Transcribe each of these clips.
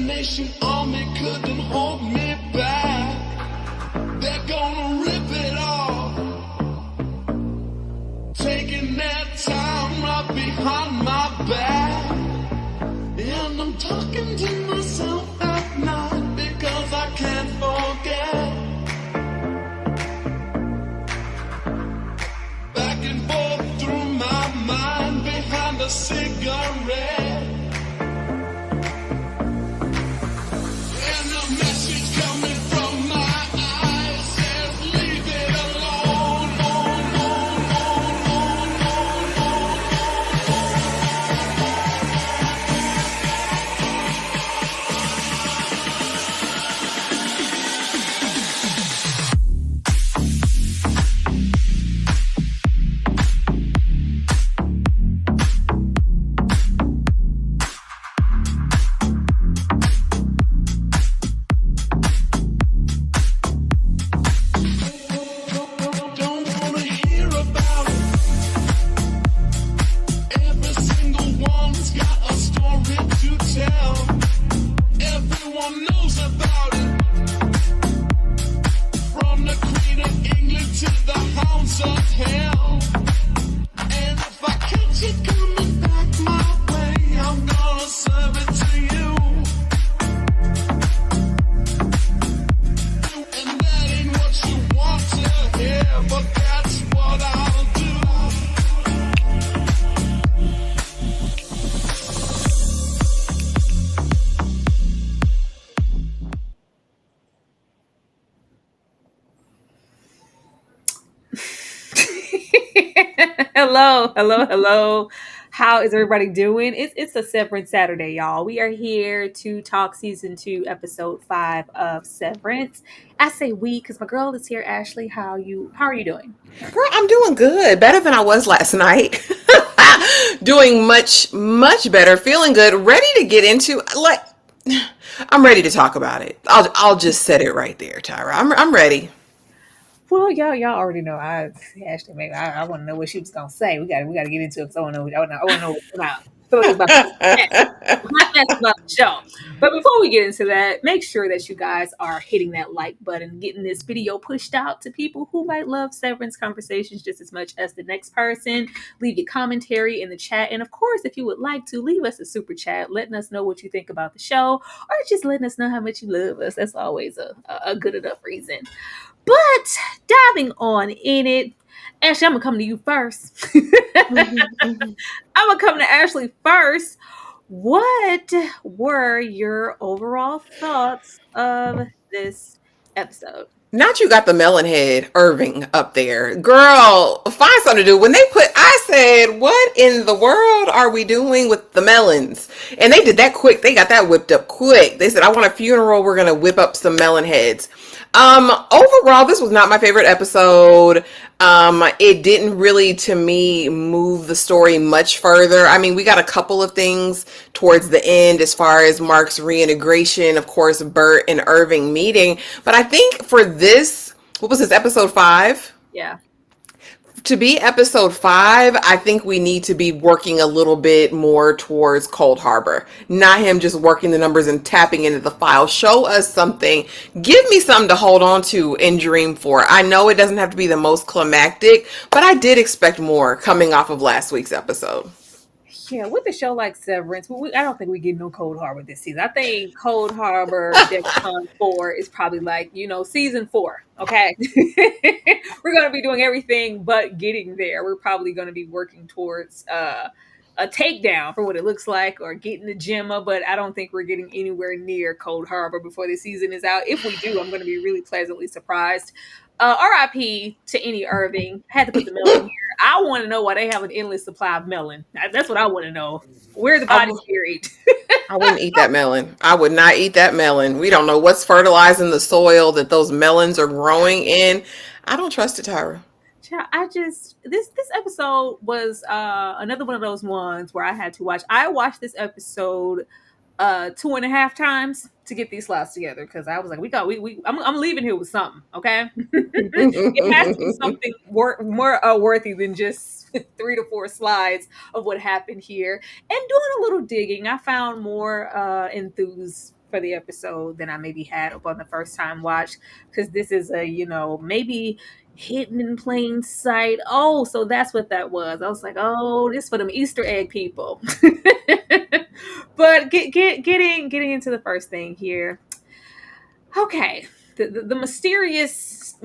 Nation Army couldn't hold me back. They're gonna rip it off, taking their time right behind my back. And I'm talking to myself at night because I can't forget. Back and forth through my mind behind a cigarette. And the message coming from my eyes says, leave it alone. Don't wanna hear about it. Every single one's got a story to tell. Everyone knows about it. From the Queen of England to the hounds of hell. And if I catch it coming back my way, I'm gonna serve it to you. And that ain't what you want to hear, but that's what I'll do. Hello. How is everybody doing? It's a Severance Saturday, y'all. We are here to talk season 2, episode 5 of Severance. I say we because my girl is here. Ashley, how are you doing? Girl, I'm doing good. Better than I was last night. Doing much, much better. Feeling good. Ready to get into like I'm ready to talk about it. I'll just set it right there, Tyra. I'm ready. Well, y'all already know. Ashley, maybe I want to know what she was gonna say. We gotta get into it because I want to know. I want to know what I feel like it's about to that's about the show. But before we get into that, make sure that you guys are hitting that like button, getting this video pushed out to people who might love Severance conversations just as much as the next person. Leave your commentary in the chat. And of course, if you would like to, leave us a super chat, letting us know what you think about the show, or just letting us know how much you love us. That's always a good enough reason. But diving on in it, Ashley, I'm gonna come to you first. I'm gonna come to Ashley first. What were your overall thoughts of this episode? Not you got the melon head Irving up there. Girl, find something to do. When they put, I said, what in the world are we doing with the melons? And they did that quick. They got that whipped up quick. They said, I want a funeral. We're going to whip up some melon heads. Overall, this was not my favorite episode. It didn't really, to me, move the story much further. I mean, we got a couple of things towards the end as far as Mark's reintegration, of course, Bert and Irving meeting. But I think for this, what was this, episode 5? Yeah. To be episode 5, I think we need to be working a little bit more towards Cold Harbor. Not him just working the numbers and tapping into the file. Show us something. Give me something to hold on to and dream for. I know it doesn't have to be the most climactic, but I did expect more coming off of last week's episode. Yeah, with a show like Severance, I don't think we get no Cold Harbor this season. I think Cold Harbor Defcon 4 is probably like, season 4. Okay. We're going to be doing everything but getting there. We're probably going to be working towards a takedown for what it looks like, or getting the Gemma, but I don't think we're getting anywhere near Cold Harbor before the season is out. If we do, I'm going to be really pleasantly surprised. RIP to any Irving. Had to put the melon here. I want to know why they have an endless supply of melon. That's what I want to know. Where the body's buried. I wouldn't eat that melon. I would not eat that melon. We don't know what's fertilizing the soil that those melons are growing in. I don't trust it, Tyra. This episode was another one of those ones where I had to watch. I watched this episode 2.5 times to get these slots together, because I was like, I'm leaving here with something, okay? It has to be something more worthy than just 3 to 4 slides of what happened here. And doing a little digging, I found more for the episode than I maybe had upon the first time watch, because this is a, maybe hidden in plain sight. Oh, so that's what that was. I was like, oh, this for them Easter egg people. But getting into the first thing here. Okay, the mysterious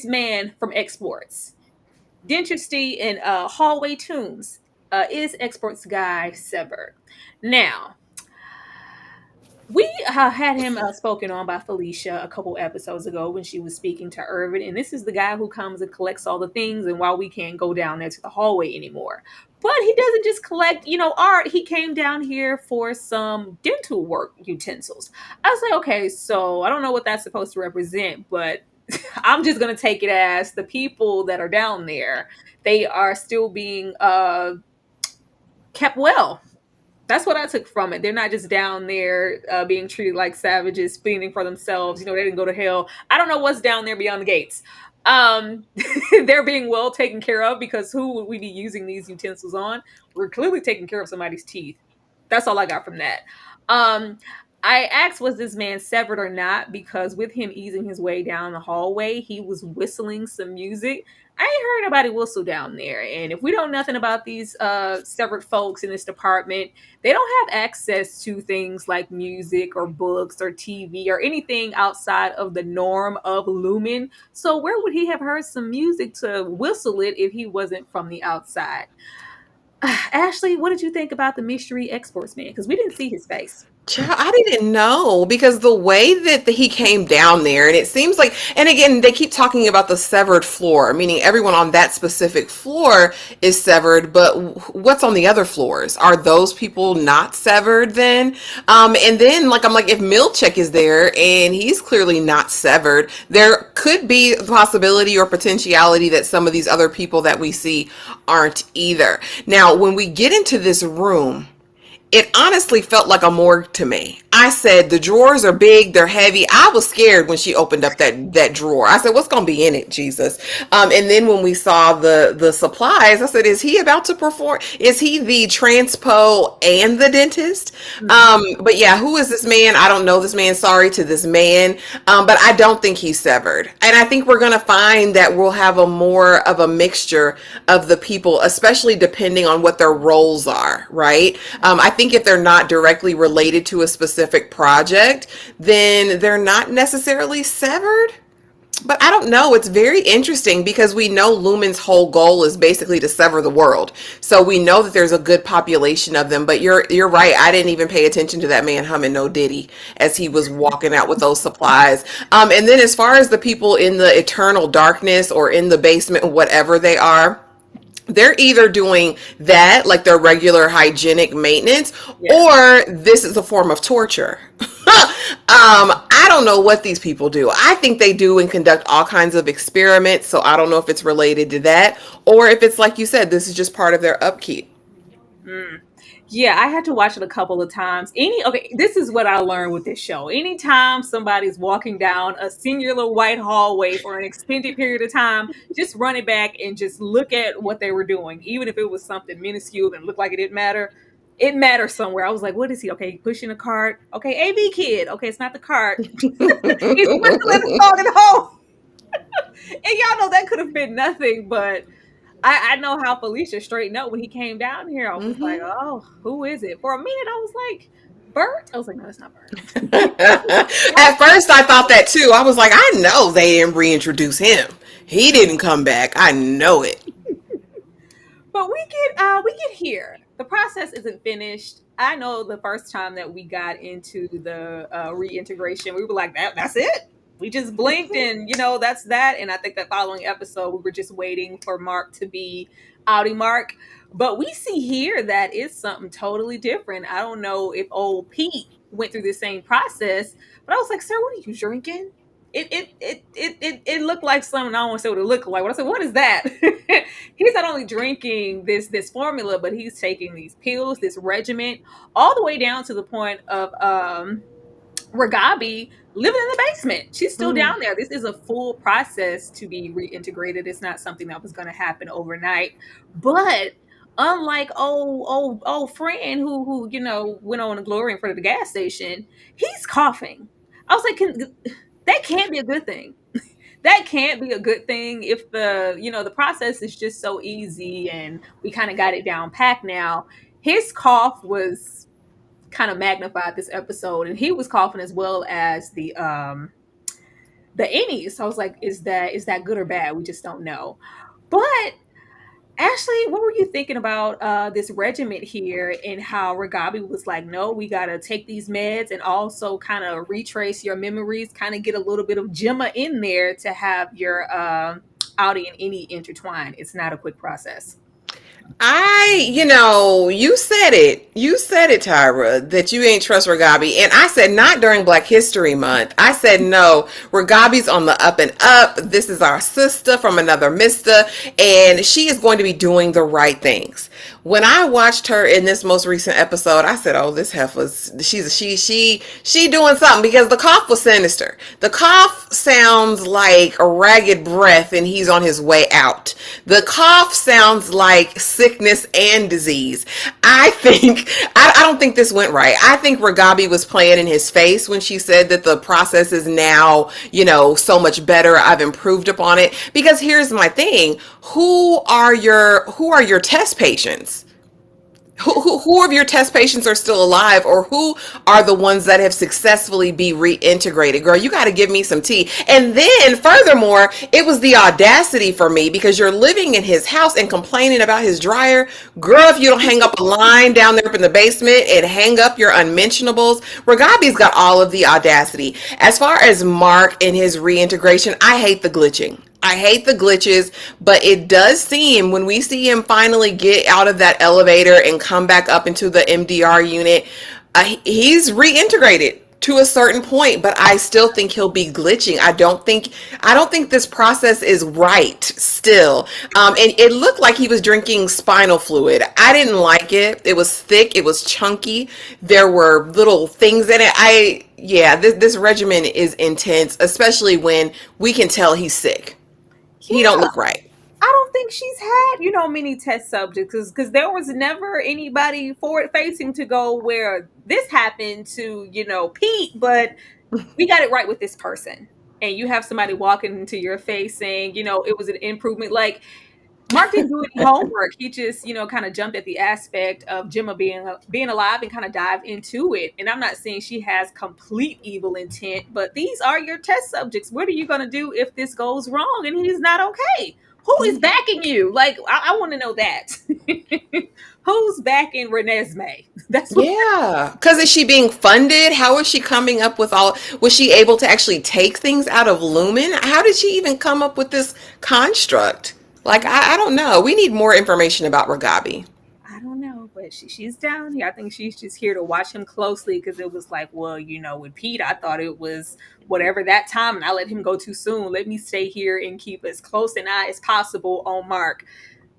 man from exports, dentistry and hallway tombs. Is exports guy severed? Now, we had him spoken on by Felicia a couple episodes ago when she was speaking to Irvin, and this is the guy who comes and collects all the things, and while we can't go down there to the hallway anymore. But he doesn't just collect, art. He came down here for some dental work utensils. I was like, okay, so I don't know what that's supposed to represent, but I'm just gonna take it as the people that are down there, they are still being kept well. That's what I took from it. They're not just down there being treated like savages, fending for themselves. They didn't go to hell. I don't know what's down there beyond the gates. Um, they're being well taken care of, because who would we be using these utensils on? We're clearly taking care of somebody's teeth. That's all I got from that. Um, I asked, was this man severed or not? Because with him easing his way down the hallway, he was whistling some music. I ain't heard nobody whistle down there. And if we don't know nothing about these severed folks in this department, they don't have access to things like music or books or TV or anything outside of the norm of Lumen. So where would he have heard some music to whistle it if he wasn't from the outside? Ashley, what did you think about the mystery exports man? Because we didn't see his face. Child, I didn't know because the way that he came down there, and it seems like, and again, they keep talking about the severed floor, meaning everyone on that specific floor is severed, but what's on the other floors? Are those people not severed then? And then, like, I'm like, if Milchek is there and he's clearly not severed, there could be the possibility or potentiality that some of these other people that we see aren't either. Now, when we get into this room, it honestly felt like a morgue to me. I said the drawers are big, they're heavy. I was scared when she opened up that drawer. I said, "What's going to be in it, Jesus?" And then when we saw the supplies, I said, "Is he about to perform? Is he the transpo and the dentist?" But yeah, who is this man? I don't know this man. Sorry to this man, but I don't think he's severed. And I think we're going to find that we'll have a more of a mixture of the people, especially depending on what their roles are. Right? I think if they're not directly related to a specific project, then they're not necessarily severed. But I don't know. It's very interesting because we know Lumen's whole goal is basically to sever the world. So we know that there's a good population of them. But you're right. I didn't even pay attention to that man humming No Diddy as he was walking out with those supplies. And then as far as the people in the eternal darkness or in the basement, whatever they are, they're either doing that, like their regular hygienic maintenance, Yeah. or this is a form of torture. I don't know what these people do. I think they do and conduct all kinds of experiments. So I don't know if it's related to that or if it's like you said, this is just part of their upkeep. Mm. Yeah, I had to watch it a couple of times. Okay, this is what I learned with this show. Anytime somebody's walking down a singular white hallway for an extended period of time, just run it back and just look at what they were doing. Even if it was something minuscule and looked like it didn't matter, it matters somewhere. I was like, what is he? Okay, pushing a cart. Okay, AV kid. Okay, it's not the cart. He's whistling a song in the hole. And y'all know that could have been nothing, but I know how Felicia straightened up when he came down here. I was like, Mm-hmm. oh, who is it? For a minute, I was like, Bert? I was like, no, it's not Bert. At first, I thought that too. I was like, I know they didn't reintroduce him. He didn't come back. I know it. But we get here. The process isn't finished. I know the first time that we got into the reintegration, we were like, that's it. We just blinked and that's that. And I think that following episode, we were just waiting for Mark to be outie Mark. But we see here that it's something totally different. I don't know if old Pete went through the same process, but I was like, sir, what are you drinking? It looked like something. I don't want to say what it looked like. But I said, what is that? He's not only drinking this formula, but he's taking these pills, this regimen, all the way down to the point of Ragabi living in the basement. She's still Mm. down there. This is a full process to be reintegrated. It's not something that was going to happen overnight. But Unlike old friend who went on to glory in front of the gas station, he's coughing. I was like, that can't be a good thing. That can't be a good thing if the process is just so easy and we kind of got it down packed now. His cough was kind of magnified this episode, and he was coughing as well as the innies. So I was like, is that good or bad? We just don't know. But Ashley, what were you thinking about this regiment here and how Ragabi was like, no, we got to take these meds and also kind of retrace your memories, kind of get a little bit of Gemma in there to have your Audi and Innie intertwine. It's not a quick process. You said it. You said it, Tyra, that you ain't trust Ragabi. And I said not during Black History Month. I said no, Ragabi's on the up and up. This is our sister from another mister, and she is going to be doing the right things. When I watched her in this most recent episode, I said, "Oh, this heifer's she doing something," because the cough was sinister. The cough sounds like a ragged breath, and he's on his way out. The cough sounds like sickness and disease. I don't think this went right. I think Ragabi was playing in his face when she said that the process is now, so much better. I've improved upon it. Because here's my thing. Who are your test patients? Who of your test patients are still alive, or who are the ones that have successfully be reintegrated? Girl, you got to give me some tea. And then furthermore, it was the audacity for me, because you're living in his house and complaining about his dryer. Girl, if you don't hang up a line down there up in the basement and hang up your unmentionables, Ragabi's got all of the audacity. As far as Mark and his reintegration, I hate the glitching. I hate the glitches, but it does seem when we see him finally get out of that elevator and come back up into the MDR unit, he's reintegrated to a certain point, but I still think he'll be glitching. I don't think this process is right still. And it looked like he was drinking spinal fluid. I didn't like it. It was thick. It was chunky. There were little things in it. Yeah, this regimen is intense, especially when we can tell he's sick. He don't Yeah, look right. I don't think she's had, many test subjects because there was never anybody forward facing to go where this happened to, Pete, but we got it right with this person. And you have somebody walking into your face saying, it was an improvement. Like, Mark didn't do any homework. He just, kind of jumped at the aspect of Gemma being alive and kind of dived into it. And I'm not saying she has complete evil intent, but these are your test subjects. What are you going to do if this goes wrong and he's not okay? Who is backing you? Like, I want to know that. Who's backing Renesmee? That's what. Yeah, because is she being funded? How is she coming up with all? Was she able to actually take things out of Lumen? How did she even come up with this construct? Like, I don't know. We need more information about Ragabi. I don't know, but she's down here. I think she's just here to watch him closely because it was like, well, with Pete, I thought it was whatever that time, and I let him go too soon. Let me stay here and keep as close an eye as possible on Mark.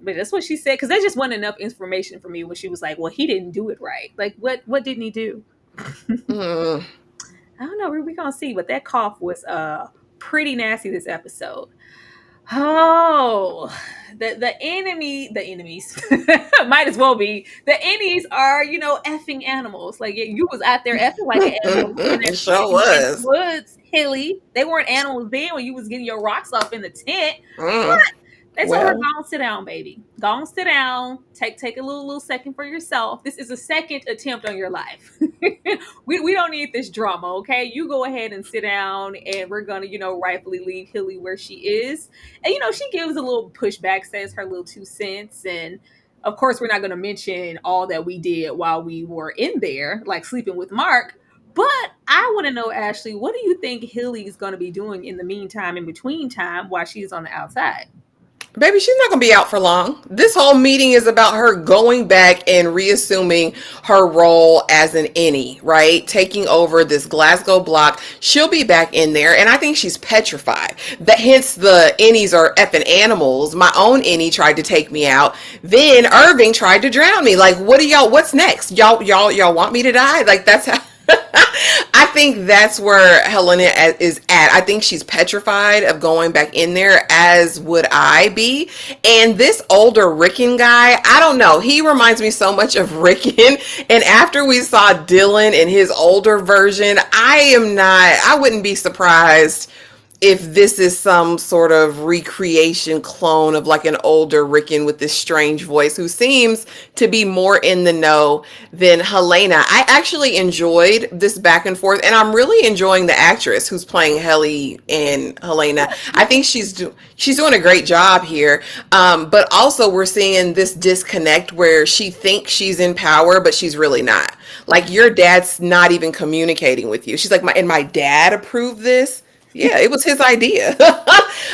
But that's what she said because there just wasn't enough information for me when she was like, well, he didn't do it right. Like, what didn't he do? Mm. I don't know. We're gonna see, but that cough was pretty nasty this episode. Oh, the enemies might as well be the enemies are effing animals. Like you was out there effing like an animal in It sure was. the woods, Hilly. They weren't animals then when you was getting your rocks off in the tent. Mm. They told her, Well, go on, sit down, baby. Go on, sit down. Take a little second for yourself. This is a second attempt on your life. we don't need this drama, okay? You go ahead and sit down, and we're gonna, rightfully leave Hilly where she is. And she gives a little pushback, says her little 2 cents, and of course, we're not gonna mention all that we did while we were in there, like sleeping with Mark. But I want to know, Ashley, what do you think Hilly is going to be doing in the meantime, in between time, while she's on the outside? baby, she's not going to be out for long. This whole meeting is about her going back and reassuming her role as an innie, right? Taking over this Glasgow block. She'll be back in there, and I think she's petrified. That hence the innies are effing animals. My own innie tried to take me out. Then Irving tried to drown me. Like, what's next? Y'all want me to die? Like, that's how I think that's where Helena is at. I think she's petrified of going back in there, as would I be. And this older Rickon guy, I don't know. He reminds me so much of Rickon. And after we saw Dylan in his older version, I wouldn't be surprised if this is some sort of recreation clone of like an older Rickon with this strange voice who seems to be more in the know than Helena. I actually enjoyed this back and forth, and I'm really enjoying the actress who's playing Helly and Helena. I think she's doing a great job here. But also we're seeing this disconnect where she thinks she's in power, but she's really not. Like your dad's not even communicating with you. She's like, my dad approved this. Yeah, it was his idea.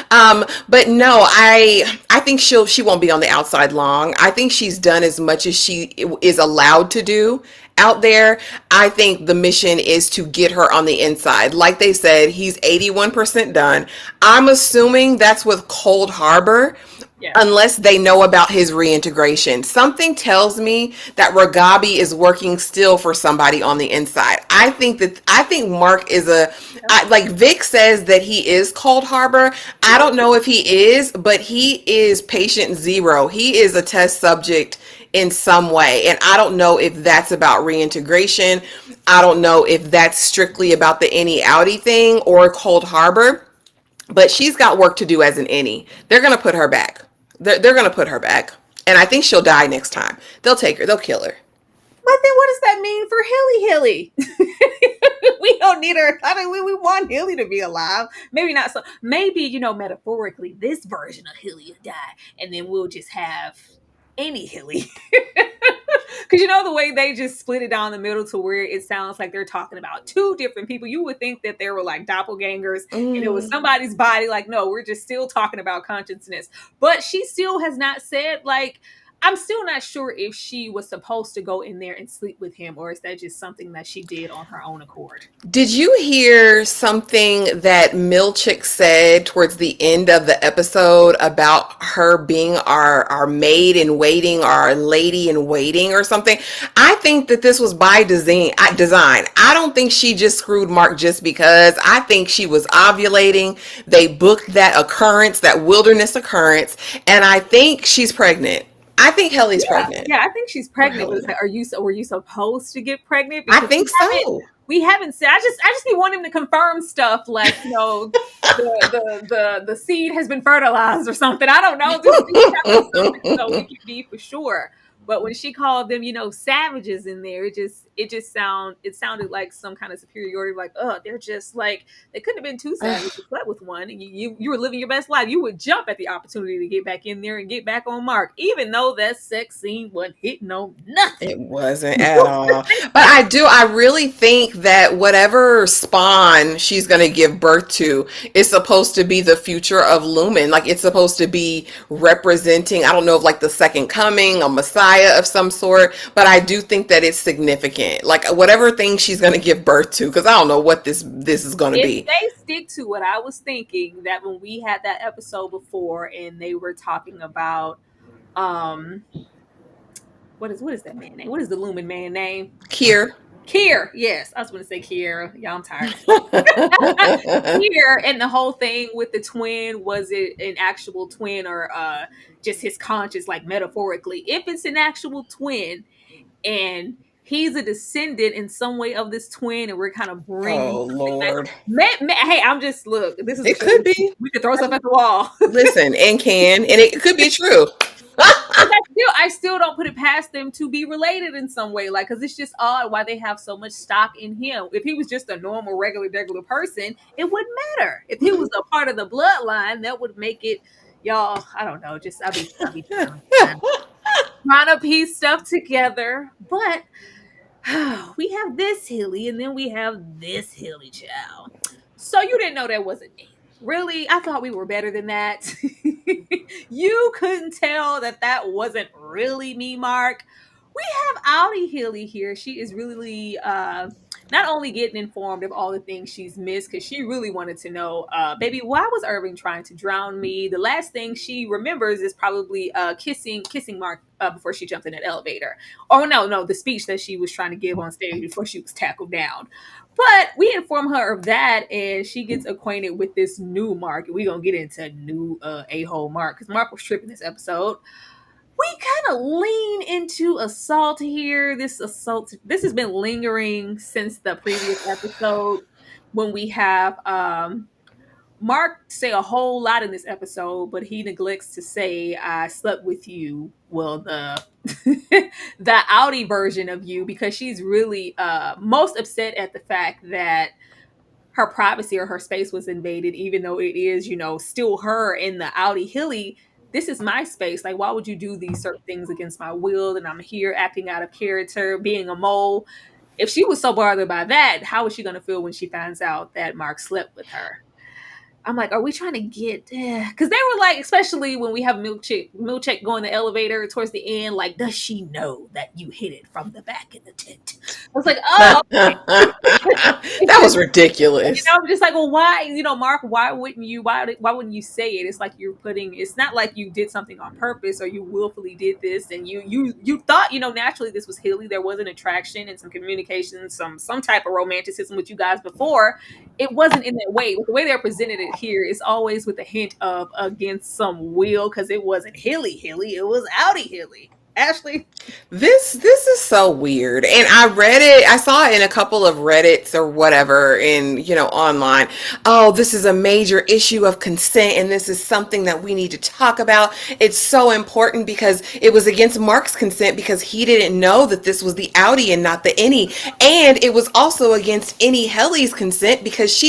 But no, I think she won't be on the outside long. I think she's done as much as she is allowed to do out there. I think the mission is to get her on the inside. Like they said, he's 81% done. I'm assuming that's with Cold Harbor, Yeah. unless they know about his reintegration. Something tells me that Ragabi is working still for somebody on the inside. I think Mark is like Vic says that he is Cold Harbor. I don't know if he is, but he is patient zero. He is a test subject in some way. And I don't know if that's about reintegration. I don't know if that's strictly about the any outie thing or Cold Harbor, but she's got work to do as an any. They're going to put her back. They're going to put her back. And I think she'll die next time. They'll take her. They'll kill her. But then what does that mean for Hilly? We don't need her. I mean, we want Hilly to be alive. Maybe not so. Maybe, metaphorically, this version of Hilly will die. And then we'll just have any Hilly. Because the way they just split it down the middle to where it sounds like they're talking about two different people. You would think that they were like doppelgangers and it was somebody's body. Like, no, we're just still talking about consciousness. But she still has not said, like, I'm still not sure if she was supposed to go in there and sleep with him, or is that just something that she did on her own accord? Did you hear something that Milchick said towards the end of the episode about her being our maid in waiting, our lady in waiting or something? I think that this was by design. I don't think she just screwed Mark just because. I think she was ovulating. They booked that occurrence, that wilderness occurrence, and I think she's pregnant. I think Helly's pregnant. Yeah, I think she's pregnant. Helena. Were you supposed to get pregnant? I Because think so. we haven't said. I just be wanting to confirm stuff like the seed has been fertilized or something. I don't know. Just so we can be for sure. But when she called them, savages in there, it sounded like some kind of superiority. Like, oh, they're just like they couldn't have been too savages. You slept with one, and you were living your best life. You would jump at the opportunity to get back in there and get back on Mark, even though that sex scene wasn't hitting on nothing. It wasn't at all. But I really think that whatever spawn she's going to give birth to is supposed to be the future of Lumen. Like it's supposed to be representing, I don't know if like the second coming, a messiah of some sort, but I do think that it's significant. Like whatever thing she's going to give birth to, because I don't know what this is going to If be. they stick to what I was thinking, that when we had that episode before and they were talking about um what is that man name? What is the Lumen man name? Kier. Kier, yes. I was going to say Kiera. Yeah, I'm tired. Kier, and the whole thing with the twin, was it an actual twin or just his conscious, like metaphorically? If it's an actual twin and he's a descendant in some way of this twin and we're kind of bringing Oh something back. Lord. Hey, I'm just, look, this is It could be. we could throw stuff at the wall. Listen, and it could be true. I still don't put it past them to be related in some way, like, because it's just odd why they have so much stock in him. If he was just a normal, regular person, it wouldn't matter. If he was a part of the bloodline, that would make it, y'all. I don't know. Just I'll be trying to piece stuff together, but we have this Hilly, and then we have this Hilly child. So you didn't know that wasn't me. Really? I thought we were better than that. You couldn't tell that wasn't really me, Mark. We have Audi Hilly here. She is really not only getting informed of all the things she's missed, because she really wanted to know, baby, why was Irving trying to drown me? The last thing she remembers is probably kissing Mark before she jumped in that elevator. Oh no, the speech that she was trying to give on stage before she was tackled down. But we inform her of that, and she gets acquainted with this new Mark. We're gonna get into new a-hole Mark, because Mark was tripping this episode. We kind of lean into assault here. This has been lingering since the previous episode, when we have Mark say a whole lot in this episode, but he neglects to say, I slept with you. Well, the the Audi version of you, because she's really most upset at the fact that her privacy or her space was invaded, even though it is, still her in the Audi Hilly. This is my space. Like, why would you do these certain things against my will? And I'm here acting out of character, being a mole. If she was so bothered by that, how is she going to feel when she finds out that Mark slept with her? I'm like, are we trying to get? Because they were like, especially when we have Milkshake go in the elevator towards the end, like, does she know that you hit it from the back in the tent? I was like, oh, okay. That was ridiculous. I'm just like, well, why, Mark, why wouldn't you say it? It's like it's not like you did something on purpose or you willfully did this and you thought, naturally this was Hilly. There was an attraction and some communication, some type of romanticism with you guys before. It wasn't in that way. The way they're presented it here is always with a hint of against some will, because it wasn't Hilly, it was Audi Hilly. Ashley, this is so weird, and I saw it in a couple of Reddits or whatever, in online. Oh, this is a major issue of consent, and this is something that we need to talk about. It's so important because it was against Mark's consent, because he didn't know that this was the Audi and not the Any, and it was also against Any Helly's consent because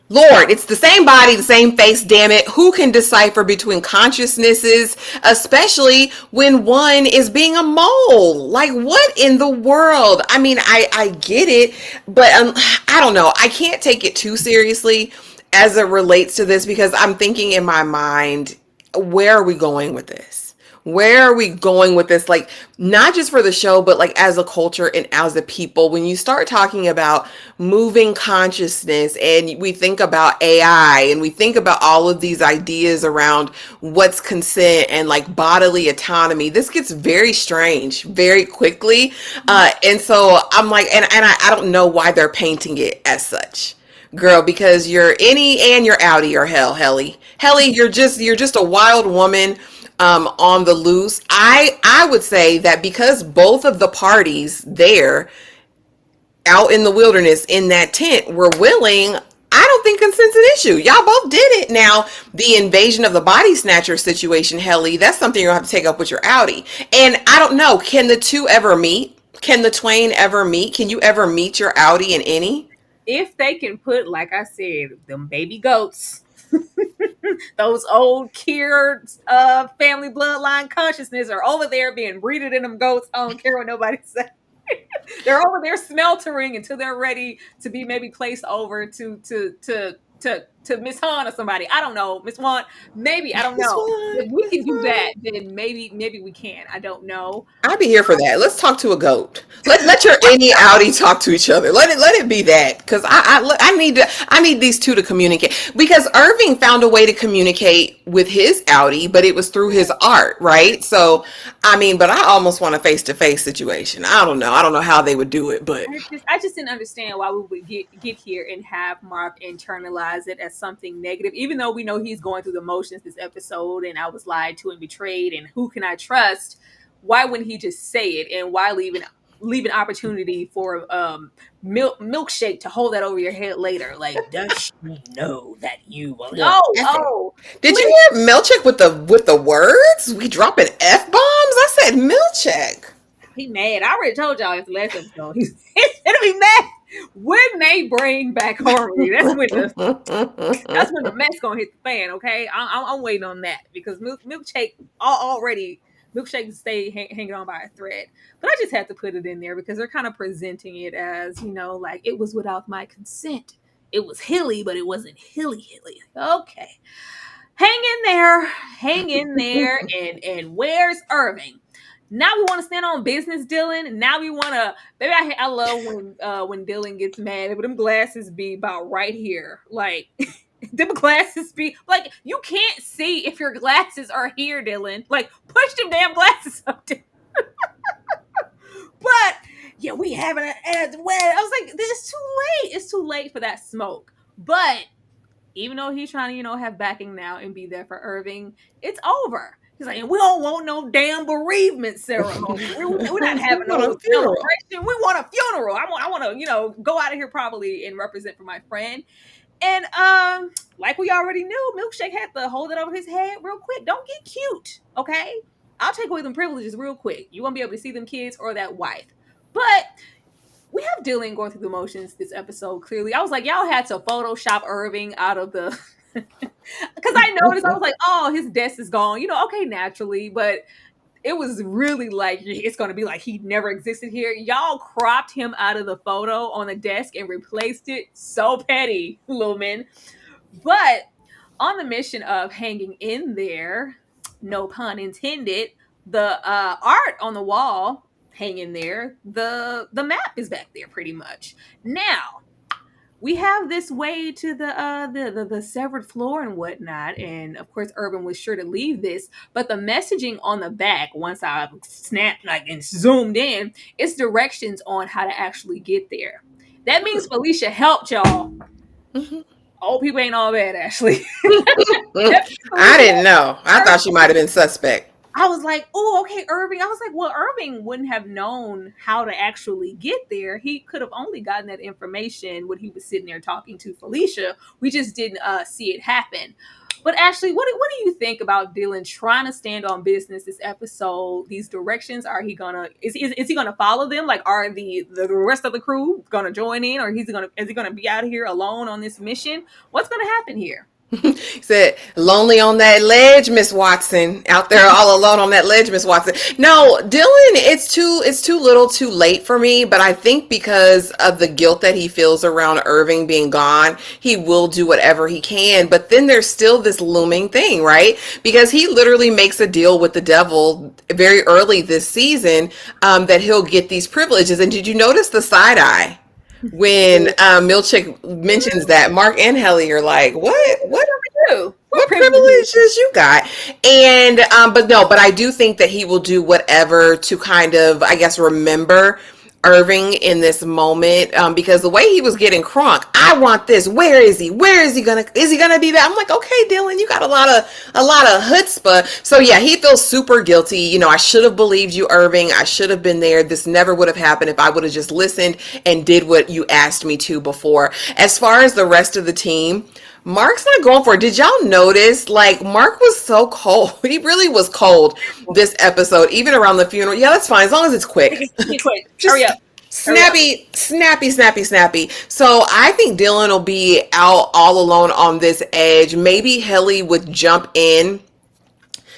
Lord, it's the same body, the same face, damn it. Who can decipher between consciousnesses, especially when one is being a mole? Like, what in the world? I mean, I get it, but I don't know. I can't take it too seriously as it relates to this, because I'm thinking in my mind, where are we going with this? Where are we going with this? Like, not just for the show, but like as a culture and as a people, when you start talking about moving consciousness and we think about AI and we think about all of these ideas around what's consent and like bodily autonomy, this gets very strange very quickly. And so I'm like, and I don't know why they're painting it as such. Girl, because you're Any and you're Audi or Helly. You're just a wild woman on the loose. I would say that because both of the parties there out in the wilderness in that tent were willing, I don't think consent's an issue. Y'all both did it. Now, the invasion of the body snatcher situation, Helly, that's something you'll have to take up with your Audi. And I don't know, can the two ever meet? Can the twain ever meet? Can you ever meet your Audi and Any? if they can put, like I said, them baby goats, those old cured family bloodline consciousness are over there being breeded in them goats. I don't care what nobody says. They're over there smeltering until they're ready to be maybe placed over to Miss Han or somebody. I don't know. Miss Wan, maybe, I don't know. If we can do that, then maybe we can. I don't know. I'd be here for that. Let's talk to a goat. Let your Any Audi talk to each other. Let it be that, because I need these two to communicate, because Irving found a way to communicate with his Audi, but it was through his art, right? So I mean, but I almost want a face to face situation. I don't know how they would do it, but I just didn't understand why we would get here and have Mark internalize it as something negative, even though we know he's going through the motions this episode, and I was lied to and betrayed, and who can I trust? Why wouldn't he just say it, and why leave an opportunity for Milkshake to hold that over your head later? Like, does she know that you will? Oh, did you hear Milkshake with the words? We dropping F bombs? I said Milkshake. He mad. I already told y'all after last episode. He's gonna be mad when they bring back Harmony. That's when the mess gonna hit the fan. Okay, I'm waiting on that, because Milkshake already. Milkshake stay hanging on by a thread, but I just had to put it in there because they're kind of presenting it as, like it was without my consent. It was Hilly, but it wasn't Hilly. Okay, hang in there, and where's Irving? Now we want to stand on business, Dylan. Now we want to. Maybe I love when Dylan gets mad, but them glasses be about right here. Like them glasses be like you can't see if your glasses are here, Dylan. Like push them damn glasses up. But yeah, we having an as well. I was like, this is too late. It's too late for that smoke. But even though he's trying to, have backing now and be there for Irving, it's over. He's like, we don't want no damn bereavement ceremony. We're not having no What a little funeral. celebration. We want a funeral. I want to, go out of here probably and represent for my friend. And like we already knew, Milkshake had to hold it over his head real quick. Don't get cute, okay? I'll take away them privileges real quick. You won't be able to see them kids or that wife. But we have Dylan going through the motions this episode, clearly. I was like, y'all had to Photoshop Irving out of the... Because I noticed, I was like, oh, his desk is gone. Okay, naturally. But it was really like, it's going to be like he never existed here. Y'all cropped him out of the photo on the desk and replaced it. So petty, Lumen. But on the mission of hanging in there, no pun intended, the art on the wall hanging there, the map is back there pretty much. Now, we have this way to the severed floor and whatnot, and of course Urban was sure to leave this, but the messaging on the back, once I snapped and zoomed in, it's directions on how to actually get there. That means Felicia helped y'all. Old people ain't all bad, Ashley. I didn't know. I thought she might have been suspect. I was like, oh, okay, Irving. I was like, well, Irving wouldn't have known how to actually get there. He could have only gotten that information when he was sitting there talking to Felicia. We just didn't see it happen. But Ashley, what do you think about Dylan trying to stand on business this episode? These directions, are he gonna is he gonna follow them? Like, are the rest of the crew gonna join in, or is he gonna be out here alone on this mission? What's gonna happen here? He said, lonely on that ledge, Miss Watson. Out there all alone on that ledge, Miss Watson. No, Dylan, it's too little too late for me, but I think because of the guilt that he feels around Irving being gone, he will do whatever he can. But then there's still this looming thing, right? Because he literally makes a deal with the devil very early this season, that he'll get these privileges. And did you notice the side eye? When Milchick mentions that, Mark and Helly are like, what privileges you got? And but I do think that he will do whatever to kind of, I guess, remember Irving in this moment, because the way he was getting crunk, I want this. Where is he? Is he gonna be there? I'm like, okay, Dylan, you got a lot of chutzpah. So yeah, he feels super guilty. I should have believed you, Irving. I should have been there. This never would have happened if I would have just listened and did what you asked me to before. As far as the rest of the team, Mark's not going for it. Did y'all notice? Like, Mark was so cold. He really was cold this episode, even around the funeral. Yeah, that's fine, as long as it's quick. Just hurry up. Snappy. So I think Dylan will be out all alone on this edge. Maybe Helly would jump in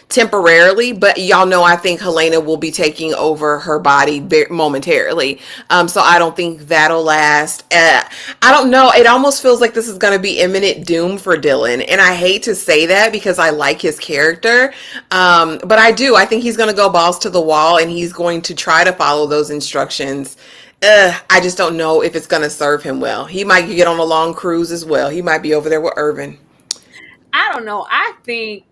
temporarily, but y'all know I think Helena will be taking over her body momentarily. So I don't think that'll last. I don't know. It almost feels like this is going to be imminent doom for Dylan. And I hate to say that because I like his character. But I do. I think he's going to go balls to the wall and he's going to try to follow those instructions. I just don't know if it's going to serve him well. He might get on a long cruise as well. He might be over there with Irvin. I don't know. I think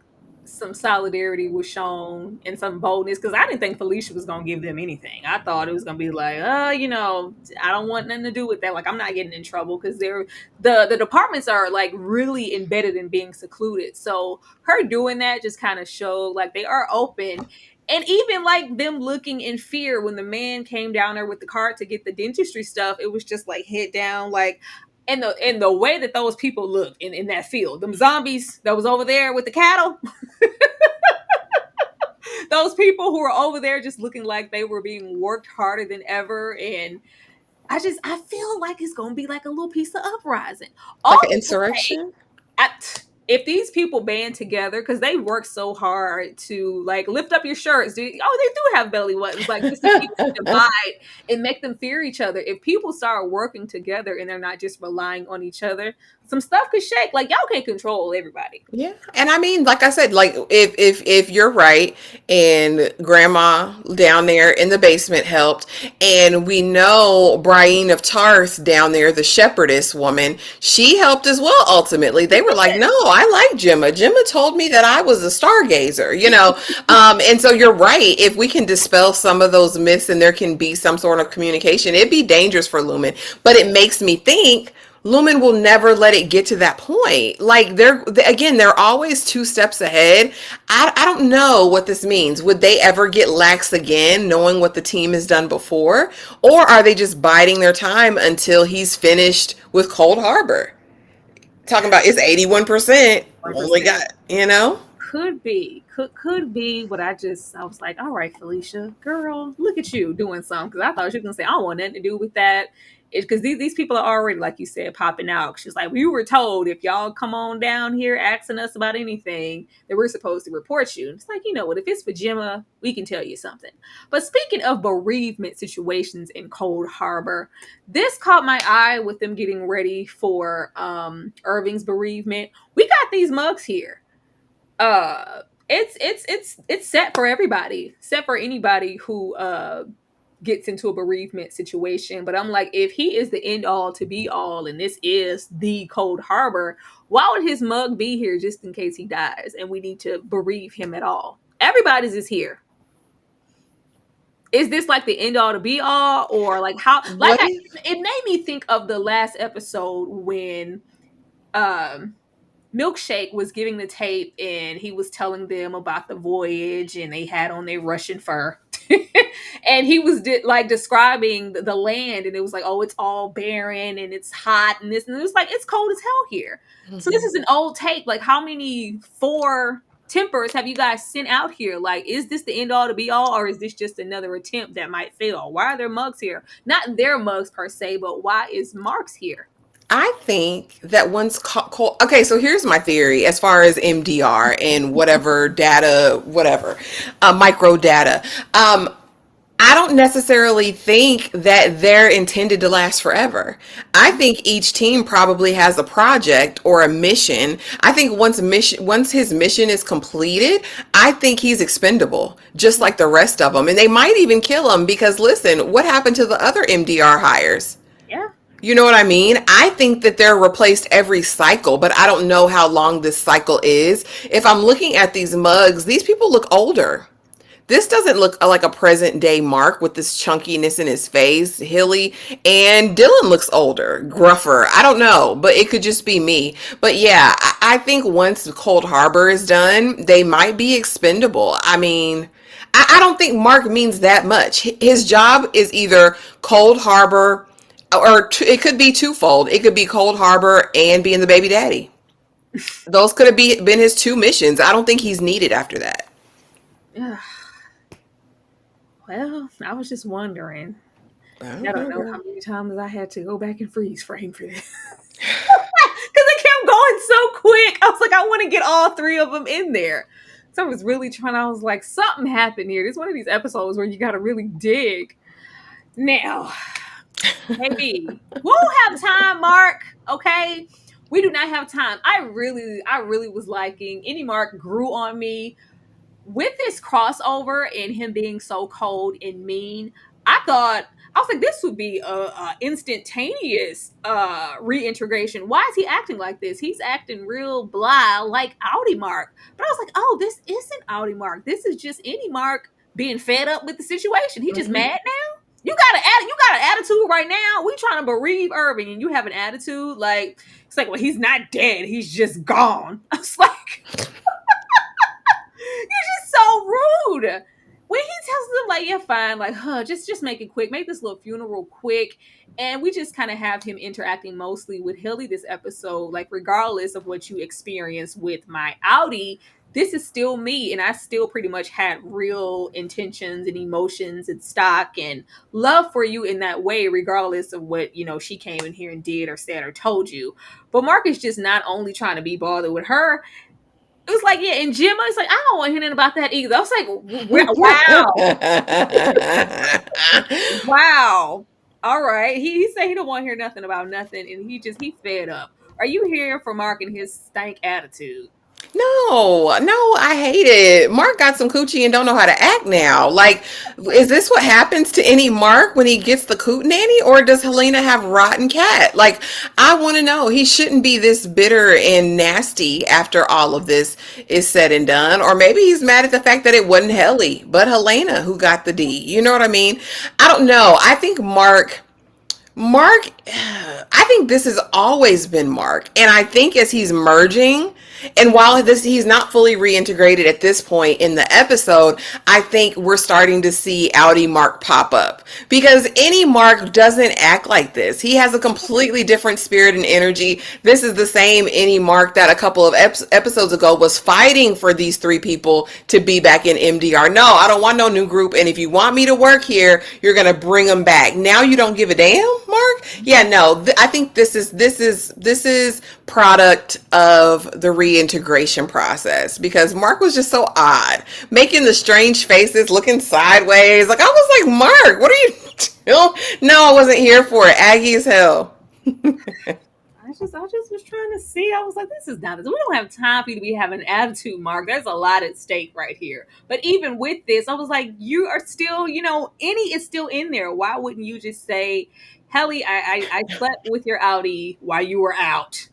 some solidarity was shown and some boldness, because I didn't think Felicia was going to give them anything. I thought it was going to be like, I don't want nothing to do with that. Like, I'm not getting in trouble, because the departments are like really embedded in being secluded. So her doing that just kind of showed like they are open. And even like them looking in fear when the man came down there with the cart to get the dentistry stuff, it was just like head down, like, and the way that those people looked in that field, them zombies that was over there with the cattle, those people who were over there just looking like they were being worked harder than ever. And I feel like it's going to be like a little piece of uprising. Like an insurrection? If these people band together, because they work so hard to like lift up your shirts, they do have belly buttons, like just to keep them divide and make them fear each other. If people start working together and they're not just relying on each other, some stuff could shake. Like, y'all can't control everybody. Yeah, and I mean, like I said, like if you're right, and Grandma down there in the basement helped, and we know Brienne of Tarth down there, the shepherdess woman, she helped as well. Ultimately, they were like, "No, I like Gemma. Gemma told me that I was a stargazer," you know. And so you're right. If we can dispel some of those myths, and there can be some sort of communication, it'd be dangerous for Lumen. But it makes me think Lumen will never let it get to that point. Like they're always two steps ahead. I don't know what this means. Would they ever get lax again, knowing what the team has done before? Or are they just biding their time until he's finished with Cold Harbor? Talking about it's 81%. Only 1%. got, you know? Could be, but I was like, all right, Felicia, girl, look at you doing something, because I thought she was gonna say I don't want nothing to do with that. It's because these people are already, like you said, popping out. She's like, we were told if y'all come on down here asking us about anything, that we're supposed to report you. And it's like, you know what, if it's for Gemma, we can tell you something. But speaking of bereavement situations in Cold Harbor, this caught my eye with them getting ready for Irving's bereavement. We got these mugs here. It's set for everybody, set for anybody who gets into a bereavement situation. But I'm like, if he is the end all to be all, and this is the Cold Harbor, why would his mug be here just in case he dies and we need to bereave him at all? Everybody's is here. Is this like the end all to be all, or like how? Like, What if it made me think of the last episode when um Milkshake was giving the tape and he was telling them about the voyage and they had on their Russian fur. And he was like describing the land, and it was like, oh, it's all barren and it's hot and this, and it was like, it's cold as hell here. So this is an old tape. Like, how many four tempers have you guys sent out here? Like, is this the end all to be all, or is this just another attempt that might fail? Why are there mugs here? Not their mugs per se, but why is Mark's here? I think that once okay, so here's my theory as far as MDR and whatever data, whatever, micro data. I don't necessarily think that they're intended to last forever. I think each team probably has a project or a mission. I think once his mission is completed, I think he's expendable, just like the rest of them. And they might even kill him because listen, what happened to the other MDR hires? Yeah. You know what I mean? I think that they're replaced every cycle, but I don't know how long this cycle is. If I'm looking at these mugs, these people look older. This doesn't look like a present day Mark with this chunkiness in his face. Hilly and Dylan looks older, gruffer. I don't know, but it could just be me. But yeah, I think once Cold Harbor is done, they might be expendable. I mean, I don't think Mark means that much. His job is either Cold Harbor, or it could be twofold. It could be Cold Harbor and being the baby daddy. Those could have been his two missions. I don't think he's needed after that. Yeah. Well, I was just wondering. I I don't don't know, know girl. how many times I had to go back and freeze frame for this. Because it kept going so quick. I was like, I want to get all three of them in there. So I was really trying. I was like, something happened here. This is one of these episodes where you got to really dig. Now, maybe we'll have time, Mark. Okay, we do not have time. I really was liking any Mark grew on me with this crossover and him being so cold and mean. I was like, this would be a instantaneous reintegration. Why is he acting like this? He's acting real blah, like Audi Mark. But I was like, oh, this isn't Audi Mark. This is just any Mark being fed up with the situation. He just mad now. You got an attitude right now. We trying to bereave Irving, and you have an attitude like it's like, well, he's not dead. He's just gone. I was like, you're just so rude. When he tells them like, yeah, fine, like, just make it quick, make this little funeral quick, and we just kind of have him interacting mostly with Hilly this episode. Like, regardless of what you experience with my Audi, this is still me, and I still pretty much had real intentions and emotions and stock and love for you in that way, regardless of what she came in here and did or said or told you. But Mark is just not only trying to be bothered with her. It was like, yeah, and Gemma, it's like, I don't want to hear anything about that either. I was like, wow. Wow. All right. He said he don't want to hear nothing about nothing, and he fed up. Are you here for Mark and his stank attitude? No, I hate it. Mark got some coochie and don't know how to act now. Like, is this what happens to any Mark when he gets the coot nanny, or does Helena have rotten cat? Like, I want to know. He shouldn't be this bitter and nasty after all of this is said and done. Or maybe he's mad at the fact that it wasn't Helly, but Helena who got the D. You know what I mean? I don't know. I think Mark, I think this has always been Mark. And I think as he's merging, and while he's not fully reintegrated at this point in the episode, I think we're starting to see Audi Mark pop up. Because any Mark doesn't act like this. He has a completely different spirit and energy. This is the same any Mark that a couple of episodes ago was fighting for these three people to be back in MDR. No, I don't want no new group. And if you want me to work here, you're going to bring them back. Now you don't give a damn, Mark? Yeah, no. I think this is product of the reintegration process, because Mark was just so odd, making the strange faces, looking sideways. Like, I was like, Mark, what are you doing? No, I wasn't here for it. Aggie as hell. I just was trying to see. I was like, this is not this. We don't have time for you to be having an attitude, Mark. There's a lot at stake right here. But even with this, I was like, you are still, Any is still in there. Why wouldn't you just say, Helly, I slept with your Audi while you were out.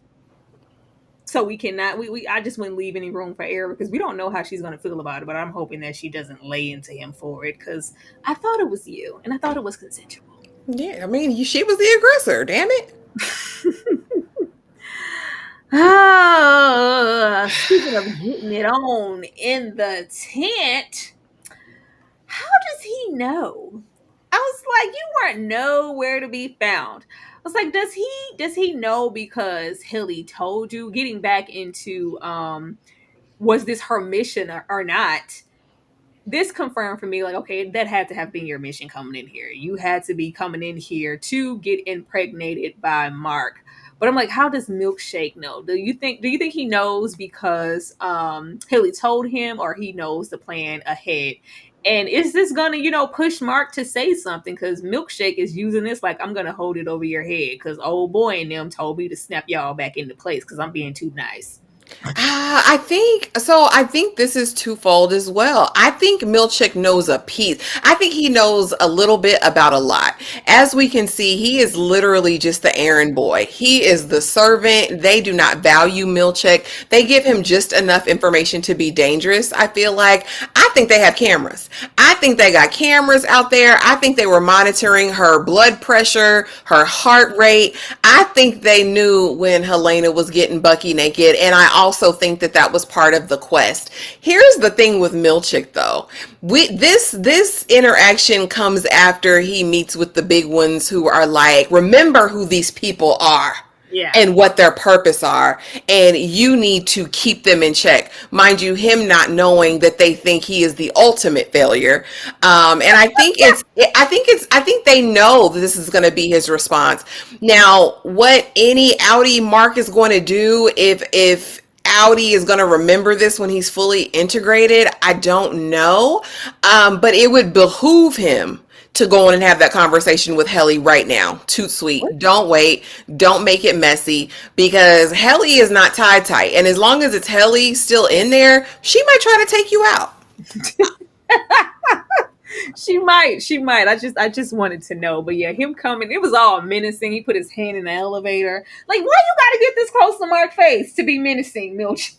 So we cannot, I just wouldn't leave any room for error, because we don't know how she's going to feel about it. But I'm hoping that she doesn't lay into him for it, because I thought it was you and I thought it was consensual. Yeah, I mean, she was the aggressor. Damn it. Speaking of getting it on in the tent, how does he know? I was like, you weren't nowhere to be found. I was like, does he know because Hilly told you? Getting back into was this her mission or not? This confirmed for me, like, okay, that had to have been your mission coming in here. You had to be coming in here to get impregnated by Mark. But I'm like, how does Milkshake know? Do you think he knows because Hilly told him, or he knows the plan ahead? And is this gonna, push Mark to say something? Because Milkshake is using this like, I'm gonna hold it over your head because old boy and them told me to snap y'all back into place because I'm being too nice. I think this is twofold as well. I think Milchick knows a piece. I think he knows a little bit about a lot. As we can see, he is literally just the errand boy. He is the servant. They do not value Milchick. They give him just enough information to be dangerous. I feel like, I think they have cameras. I think they got cameras out there. I think they were monitoring her blood pressure, her heart rate. I think they knew when Helena was getting Bucky naked, and I also think that was part of the quest. Here's the thing with Milchick, though. This interaction comes after he meets with the big ones who are like, remember who these people are. Yeah. And what their purpose are, and you need to keep them in check. Mind you, him not knowing that they think he is the ultimate failure. And I think they know that this is going to be his response. Now, what any Audi Mark is going to do if Audi is going to remember this when he's fully integrated, I don't know. But it would behoove him to go in and have that conversation with Helly right now. Toot sweet. Don't wait. Don't make it messy, because Helly is not tight. And as long as it's Helly still in there, she might try to take you out. She might. I just wanted to know. But yeah, him coming, it was all menacing. He put his hand in the elevator. Like, why you gotta get this close to Mark's face to be menacing, Milchick?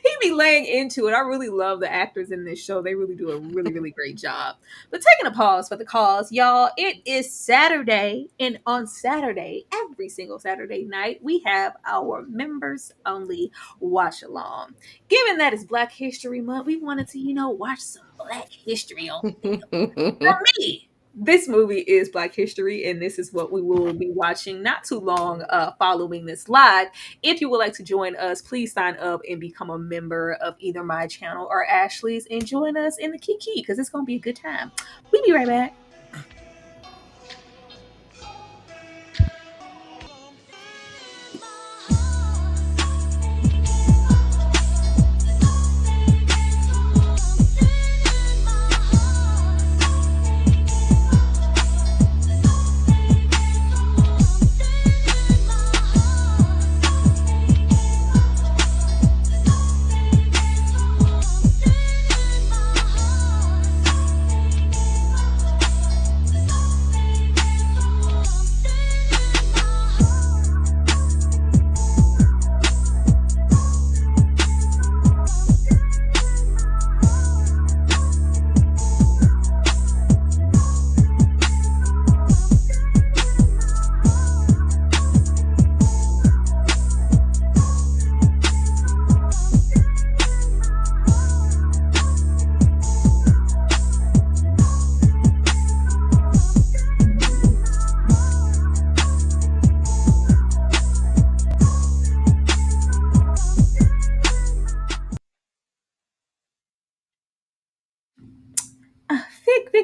He be laying into it. I really love the actors in this show. They really do a really, really great job. But taking a pause for the cause, y'all, it is Saturday. And on Saturday, every single Saturday night, we have our members only watch along. Given that it's Black History Month, we wanted to, watch some Black history on for me. This movie is Black History, and this is what we will be watching not too long following this live. If you would like to join us, please sign up and become a member of either my channel or Ashley's, and join us in the Kiki, because it's going to be a good time. We'll be right back.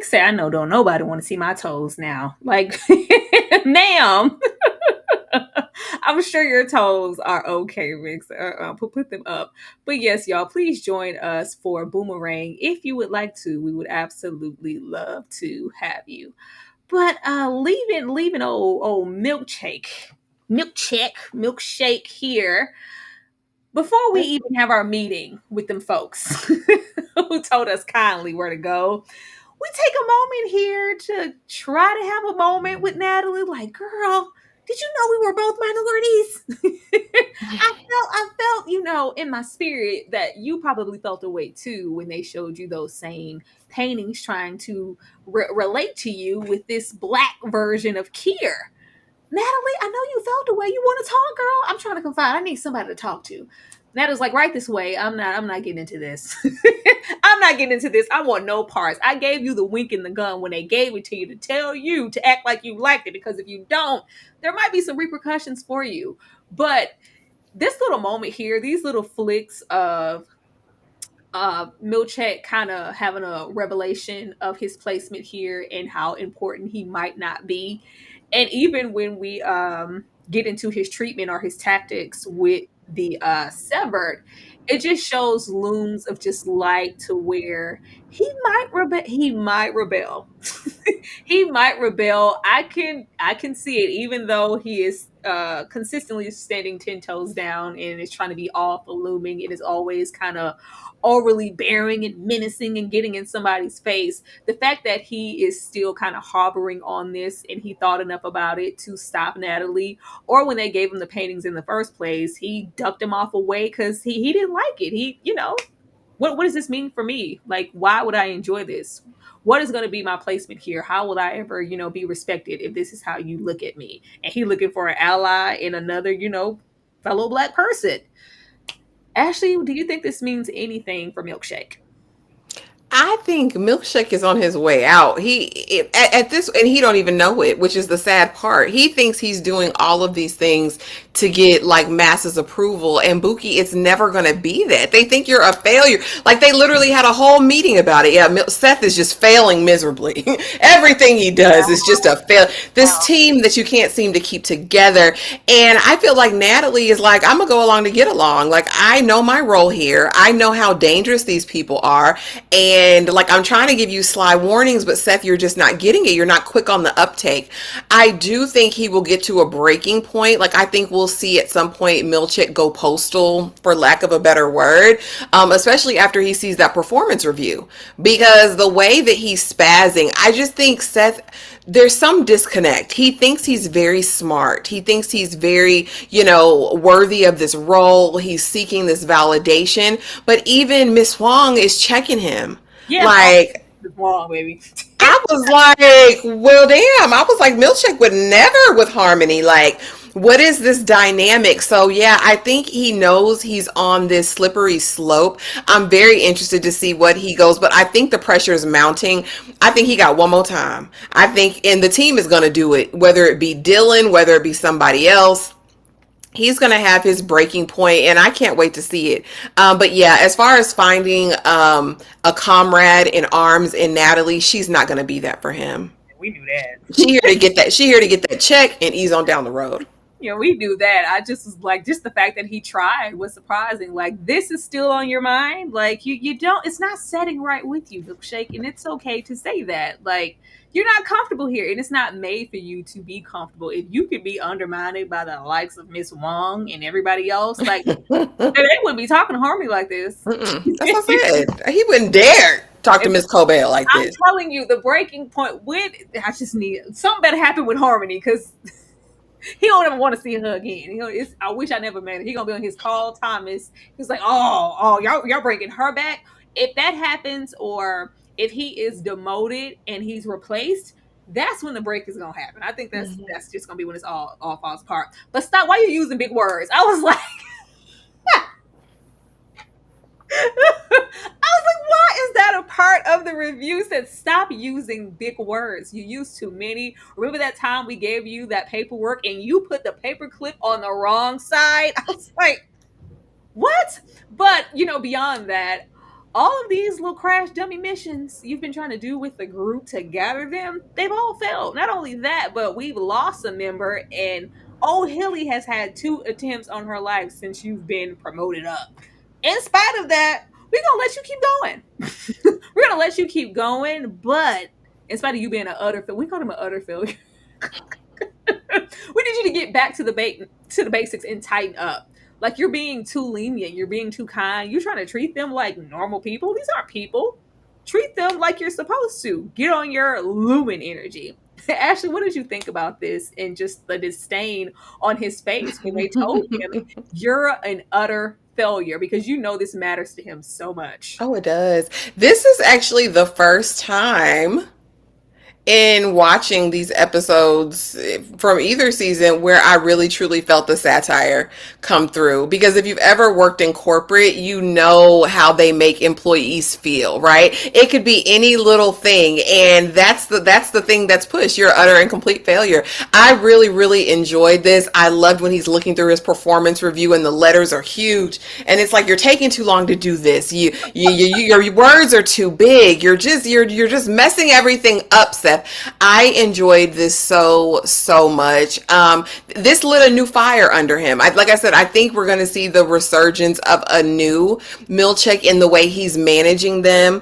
Vic said, I know don't nobody want to see my toes now. Like, ma'am, I'm sure your toes are okay, Vic. So, put them up. But yes, y'all, please join us for Boomerang if you would like to. We would absolutely love to have you. But leaving old milkshake here. Before we even have our meeting with them folks who told us kindly where to go, we take a moment here to try to have a moment with Natalie. Like, girl, did you know we were both minorities? I felt, in my spirit that you probably felt the way too when they showed you those same paintings trying to relate to you with this black version of Kier. Natalie, I know you felt the way. You want to talk, girl? I'm trying to confide. I need somebody to talk to. Natalie's like, right this way. I'm not getting into this. I'm not getting into this. I want no parts. I gave you the wink and the gun when they gave it to you to tell you to act like you liked it, because if you don't, there might be some repercussions for you. But this little moment here, these little flicks of Milchek kind of having a revelation of his placement here and how important he might not be. And even when we get into his treatment or his tactics with the severed, it just shows looms of just light to where he might rebel. He might rebel. I can see it, even though he is consistently standing 10 toes down and is trying to be all looming. It is always kind of overly bearing and menacing and getting in somebody's face. The fact that he is still kind of harboring on this and he thought enough about it to stop Natalie, or when they gave him the paintings in the first place, he ducked him off away because he didn't like it. What does this mean for me? Like, why would I enjoy this? What is going to be my placement here? How will I ever, be respected if this is how you look at me? And he looking for an ally in another, fellow black person. Ashley, do you think this means anything for Milkshake? I think Milkshake is on his way out. At this, and he don't even know it, which is the sad part. He thinks he's doing all of these things to get like masses approval, and Buki, it's never going to be that. They think you're a failure. Like they literally had a whole meeting about it. Yeah, Seth is just failing miserably. Everything he does is just a fail. This team that you can't seem to keep together, and I feel like Natalie is like, I'm gonna go along to get along. Like I know my role here. I know how dangerous these people are, and like I'm trying to give you sly warnings, but Seth, you're just not getting it. You're not quick on the uptake. I do think he will get to a breaking point. Like I think we'll see at some point Milchick go postal, for lack of a better word, especially after he sees that performance review, because the way that he's spazzing, I just think Seth, there's some disconnect. He thinks he's very smart. He thinks he's very, worthy of this role. He's seeking this validation. But even Miss Wong is checking him. Yeah, Like, wrong, baby. I was like, well, damn. I was like, Milkshake would never with Harmony. Like, what is this dynamic? So, yeah, I think he knows he's on this slippery slope. I'm very interested to see what he goes, but I think the pressure is mounting. I think he got one more time. I think, and the team is going to do it, whether it be Dylan, whether it be somebody else. He's going to have his breaking point, and I can't wait to see it. But yeah, as far as finding a comrade in arms in Natalie, she's not going to be that for him. We knew that. She here to get that. She here to get that check and ease on down the road. We knew that. I just was like, just the fact that he tried was surprising. Like, this is still on your mind. Like, you don't, it's not setting right with you, Milkshake, and it's okay to say that. Like, you're not comfortable here, and it's not made for you to be comfortable. If you could be undermined by the likes of Miss Wong and everybody else, like, they wouldn't be talking to Harmony like this. That's what I said. He wouldn't dare talk to Miss Cobell like this. I'm telling you, the breaking point I just need something better happen with Harmony, because he don't ever want to see her again. I wish I never met her. He gonna be on his Carl Thomas. He's like, oh, y'all bringing her back. If that happens, or if he is demoted and he's replaced, that's when the break is gonna happen. I think that's just gonna be when it's all falls apart. But stop! Why are you using big words? I was like, why is that a part of the review? Said stop using big words. You use too many. Remember that time we gave you that paperwork and you put the paper clip on the wrong side? I was like, what? But beyond that, all of these little crash dummy missions you've been trying to do with the group to gather them, they've all failed. Not only that, but we've lost a member, and old Hilly has had 2 attempts on her life since you've been promoted up. In spite of that, we're gonna let you keep going. We're gonna let you keep going, but in spite of you being an utter failure, we called him an utter failure. We need you to get back to the basics and tighten up. Like, you're being too lenient, you're being too kind. You're trying to treat them like normal people. These aren't people. Treat them like you're supposed to. Get on your lumen energy. Ashley, what did you think about this and just the disdain on his face when they told him you're an utter failure because you know this matters to him so much? Oh, it does. This is actually the first time in watching these episodes from either season where I really truly felt the satire come through. Because if you've ever worked in corporate, you know how they make employees feel, right? It could be any little thing, and that's the thing that's pushed. You're utter and complete failure. I really, really enjoyed this. I loved when he's looking through his performance review and the letters are huge, and it's like, you're taking too long to do this. Your words are too big. You're just messing everything up, Seth. I enjoyed this so much. This lit a new fire under him. Like I said, I think we're going to see the resurgence of a new Milchek in the way he's managing them,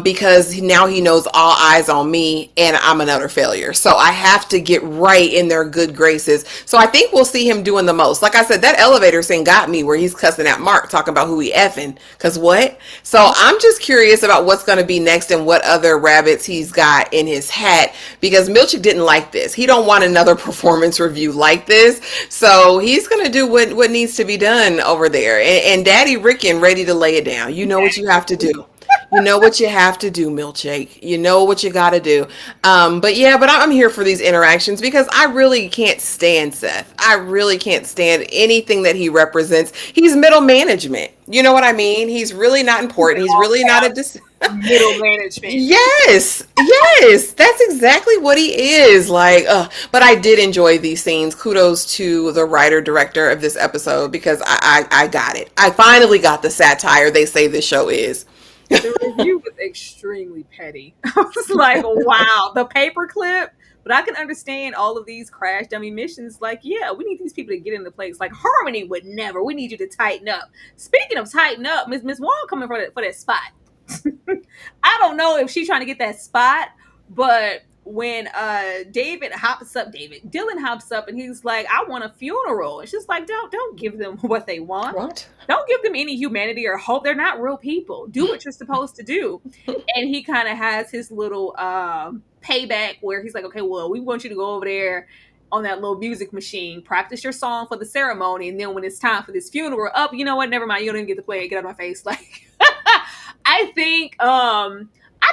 because now he knows all eyes on me and I'm an utter failure. So I have to get right in their good graces. So I think we'll see him doing the most. Like I said, that elevator scene got me where he's cussing at Mark, talking about who he effing. Because what? So I'm just curious about what's going to be next and what other rabbits he's got in his hat, because Milchik didn't like this. He don't want another performance review like this. So he's going to do what needs to be done over there. And Daddy Ricken ready to lay it down. You know what you have to do. You know what you have to do, Milkshake. You know what you got to do. But I'm here for these interactions because I really can't stand Seth. I really can't stand anything that he represents. He's middle management. You know what I mean? He's really not important. He's really not a Middle management. Yes, that's exactly what he is. Like, but I did enjoy these scenes. Kudos to the writer director of this episode, because I got it. I finally got the satire they say this show is. The review was extremely petty. I was like, wow, the paperclip. But I can understand all of these crash dummy missions. Like, yeah, we need these people to get into place. Like, Harmony would never. We need you to tighten up. Speaking of tighten up, Miss Wong coming for that spot. I don't know if she's trying to get that spot, but when Dylan hops up and he's like, I want a funeral. And she's like, don't give them what they want. What? Don't give them any humanity or hope. They're not real people. Do what you're supposed to do. And he kind of has his little payback where he's like, okay, well, we want you to go over there on that little music machine, practice your song for the ceremony, and then when it's time for this funeral, you know what? Never mind. You don't even get to play it. Get out of my face. Like, I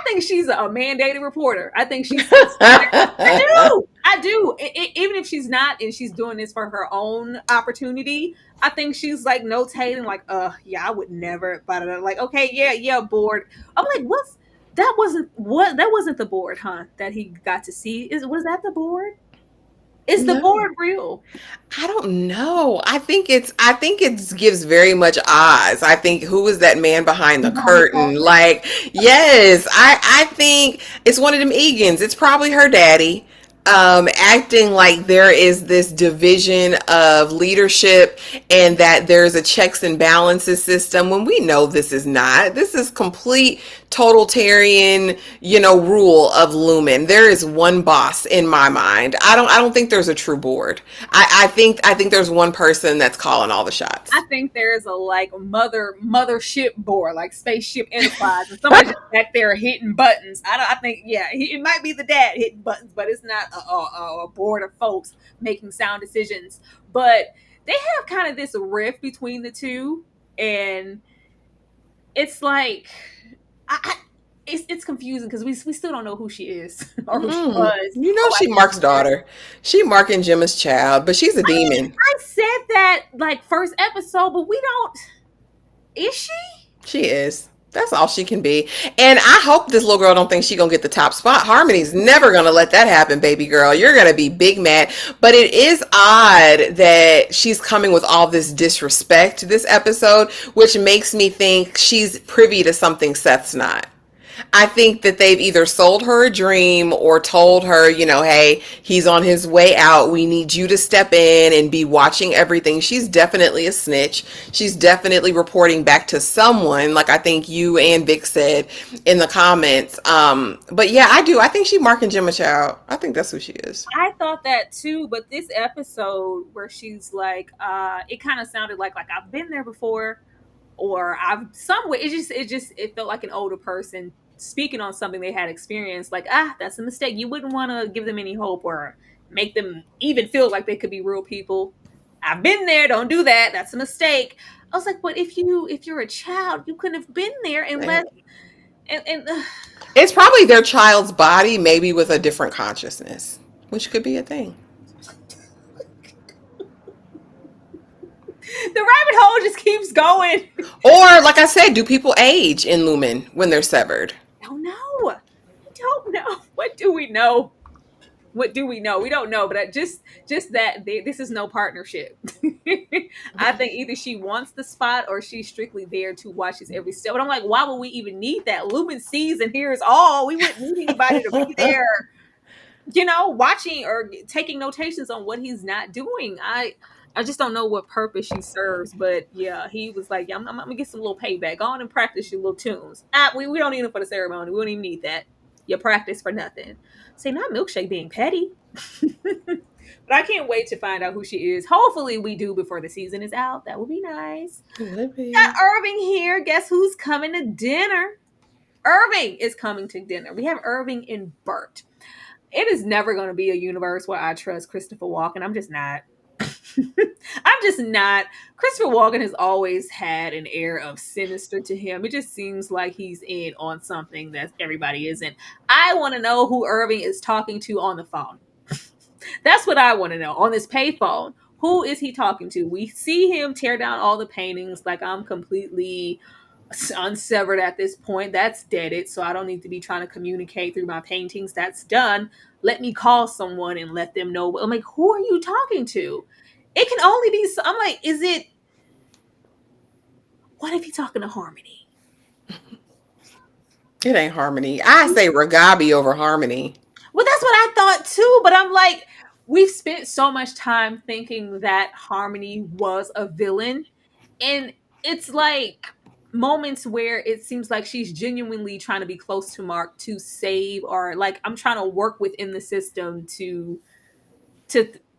think she's a mandated reporter. I think she's. I do. Even if she's not, and she's doing this for her own opportunity, I think she's like notating, like, yeah, I would never. But like, okay, yeah, board. I'm like, that wasn't the board, huh? That he got to see. Was that the board? Is the board real? I don't know. I think it gives very much Oz. I think, who is that man behind the curtain? Like, yes, I think it's one of them Egans. It's probably her daddy. Acting like there is this division of leadership and that there's a checks and balances system, when we know this is not. This is complete totalitarian, rule of Lumen. There is one boss in my mind. I don't think there's a true board. I think there's one person that's calling all the shots. I think there's a like mothership board, like Spaceship Enterprise, and somebody's just back there hitting buttons. I think, yeah, it might be the dad hitting buttons, but it's not a board of folks making sound decisions. But they have kind of this rift between the two, and it's like, it's confusing because we still don't know who she is or who she was. She Mark's daughter. She Mark and Gemma's child, but she's a demon. I said that like first episode, but we don't. Is she? She is. That's all she can be. And I hope this little girl don't think she gonna get the top spot. Harmony's never gonna let that happen, baby girl. You're gonna be big mad. But it is odd that she's coming with all this disrespect this episode, which makes me think she's privy to something Seth's not. I think that they've either sold her a dream or told her, hey, he's on his way out. We need you to step in and be watching everything. She's definitely a snitch. She's definitely reporting back to someone, like I think you and Vic said in the comments. But yeah, I do. I think she's marking Gemma Child. I think that's who she is. I thought that too, but this episode where she's like, it kind of sounded like I've been there before, or I've somewhere. It felt like an older person speaking on something they had experienced. Like, that's a mistake. You wouldn't want to give them any hope or make them even feel like they could be real people. I've been there. Don't do that. That's a mistake. I was like, but if you're a child, you couldn't have been there unless and It's probably their child's body, maybe with a different consciousness, which could be a thing. the rabbit hole just keeps going. Or, like I said, do people age in Lumen when they're severed? I don't know. We don't know. What do we know? What do we know? We don't know, but just that this is no partnership. I think either she wants the spot or she's strictly there to watch his every step. But I'm like, why would we even need that? Lumen sees and hears all. We wouldn't need anybody to be there, watching or taking notations on what he's not doing. I just don't know what purpose she serves, but yeah, he was like, yeah, I'm gonna get some little payback. Go on and practice your little tunes. We don't need it for the ceremony. We don't even need that. You practice for nothing. Say, not Milkshake being petty. But I can't wait to find out who she is. Hopefully we do before the season is out. That would be nice. Got Irving here. Guess who's coming to dinner? Irving is coming to dinner. We have Irving and Bert. It is never going to be a universe where I trust Christopher Walken. I'm just not. I'm just not. Christopher Walken has always had an air of sinister to him. It just seems like he's in on something that everybody isn't. I want to know who Irving is talking to on the phone. That's what I want to know. On this payphone, who is he talking to? We see him tear down all the paintings like I'm completely unsevered at this point. That's deaded, so I don't need to be trying to communicate through my paintings. That's done. Let me call someone and let them know. I'm like, who are you talking to? It can only be. I'm like, is it? What if he's talking to Harmony? It ain't Harmony. I say Ragabi over Harmony. Well, that's what I thought too. But I'm like, we've spent so much time thinking that Harmony was a villain, and it's like moments where it seems like she's genuinely trying to be close to Mark to save, or like I'm trying to work within the system to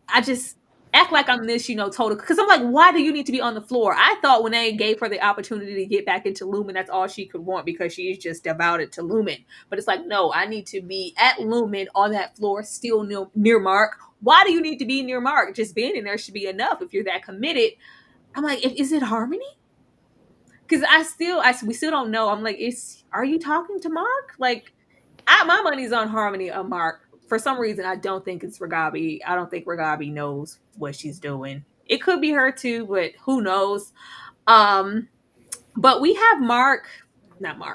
I just act like I'm this, total. Because I'm like, why do you need to be on the floor? I thought when they gave her the opportunity to get back into Lumen, that's all she could want because she is just devoted to Lumen. But it's like, no, I need to be at Lumen on that floor, still near Mark. Why do you need to be near Mark? Just being in there should be enough if you're that committed. I'm like, is it Harmony? Because we still don't know. I'm like, are you talking to Mark? Like, my money's on Harmony or Mark. For some reason, I don't think it's Ragabi. I don't think Ragabi knows what she's doing. It could be her too, but who knows? But we have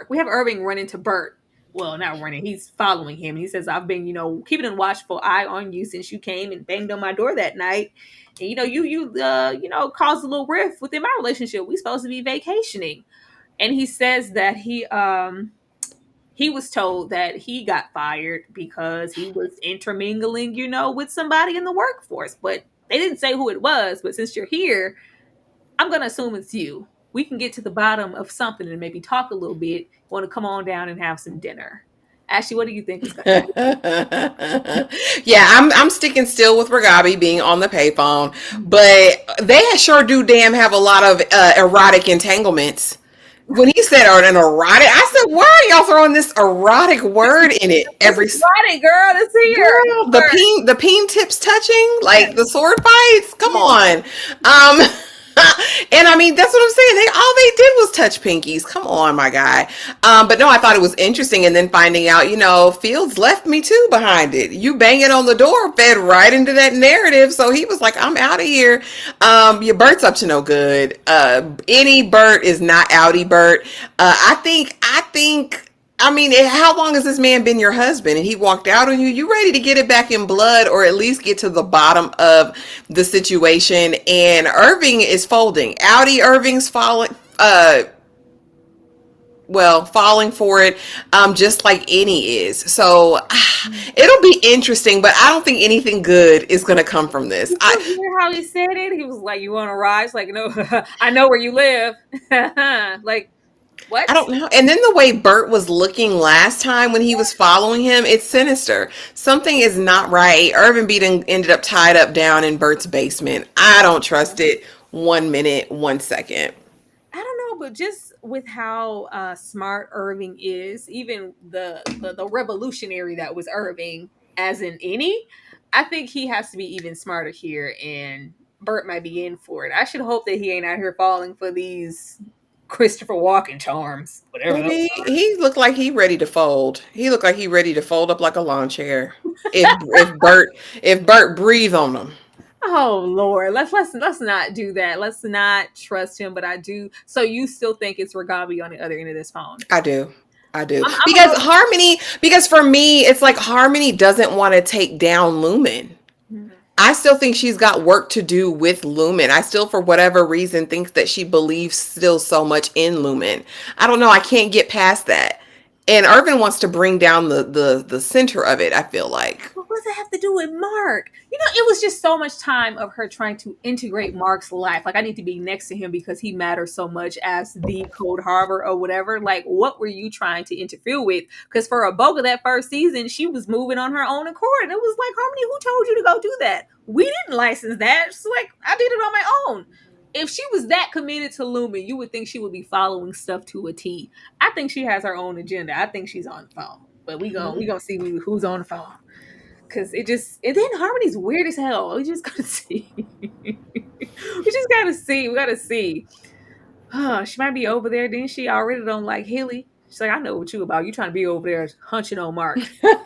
we have Irving running to Bert. Well, not running. He's following him. He says, I've been, keeping a watchful eye on you since you came and banged on my door that night. And, you caused a little rift within my relationship. We supposed to be vacationing. And he says that he was told that he got fired because he was intermingling, with somebody in the workforce. But they didn't say who it was. But since you're here, I'm going to assume it's you. We can get to the bottom of something and maybe talk a little bit. Want to come on down and have some dinner. Ashley, what do you think is going to happen? Yeah, I'm sticking still with Ragabi being on the payphone. But they sure do damn have a lot of erotic entanglements. When he said an erotic, I said, why are y'all throwing this erotic word in it every erotic girl is here? Girl, the peen tips touching, like the sword fights. Come on. And I mean, that's what I'm saying. All they did was touch pinkies. Come on, my guy. But no, I thought it was interesting. And then finding out, Fields left me too behind it. You banging on the door fed right into that narrative. So he was like, I'm out of here. Your Bert's up to no good. Any Bert is not outy Bert. I mean, how long has this man been your husband? And he walked out on you. You ready to get it back in blood, or at least get to the bottom of the situation? And Irving is folding. Audi Irving's falling. Falling for it, just like any is. So it'll be interesting, but I don't think anything good is going to come from this. Did you hear how he said it? He was like, "You want to rise?" Like, no, I know where you live. Like, what? I don't know. And then the way Bert was looking last time when he was following him, it's sinister. Something is not right. Irvin Beaton ended up tied up down in Bert's basement. I don't trust it 1 minute, 1 second. I don't know, but just with how smart Irving is, even the revolutionary that was Irving, as in any, I think he has to be even smarter here, and Bert might be in for it. I should hope that he ain't out here falling for these Christopher Walken charms, whatever those Maybe are. he looked like he ready to fold. He looked like he ready to fold up like a lawn chair. If Bert breathe on him. Oh Lord, let's not do that. Let's not trust him. But I do. So you still think it's Ragabi on the other end of this phone? I do. I do. I'm a Because little. Harmony, because for me, it's like Harmony doesn't want to take down Lumen. Mhm. I still think she's got work to do with Lumen. I still, for whatever reason, think that she believes still so much in Lumen. I don't know. I can't get past that. And Irvin wants to bring down the center of it, I feel like. What does that have to do with Mark? It was just so much time of her trying to integrate Mark's life. Like, I need to be next to him because he matters so much as the Cold Harbor or whatever. Like, what were you trying to interfere with? Because for a bulk of that first season, she was moving on her own accord. And it was like, Harmony, who told you to go do that? We didn't license that. It's like, I did it on my own. If she was that committed to Lumen, you would think she would be following stuff to a T. I think she has her own agenda. I think she's on the phone. But we gonna see who's on the phone. Cause and then Harmony's weird as hell. We just gotta see. We just gotta see. We gotta see. She might be over there, didn't she? I already don't like Haley. She's like, I know what you about. You trying to be over there hunching on Mark. No,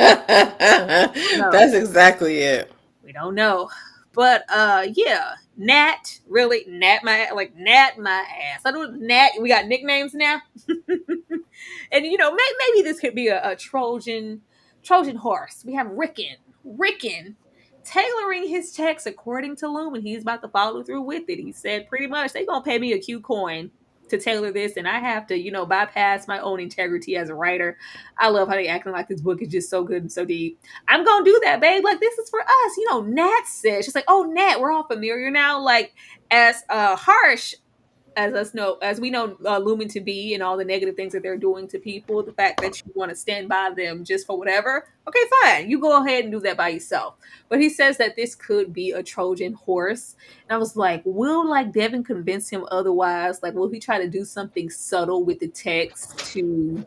That's exactly it. we don't know. But yeah. Nat, really, Nat my ass. I don't Nat, we got nicknames now. And maybe this could be a Trojan horse. We have Rickon tailoring his text according to Lumen. He's about to follow through with it. He said pretty much they gonna pay me a Q coin to tailor this, and I have to, bypass my own integrity as a writer. I love how they acting like this book is just so good and so deep. I'm gonna do that, babe. Like, this is for us. Nat said, she's like, oh, Nat, we're all familiar now. Like, as harsh as we know Lumen to be, and all the negative things that they're doing to people, the fact that you want to stand by them just for whatever, okay, fine, you go ahead and do that by yourself. But he says that this could be a Trojan horse, and I was like, will like Devin convince him otherwise? Like, will he try to do something subtle with the text to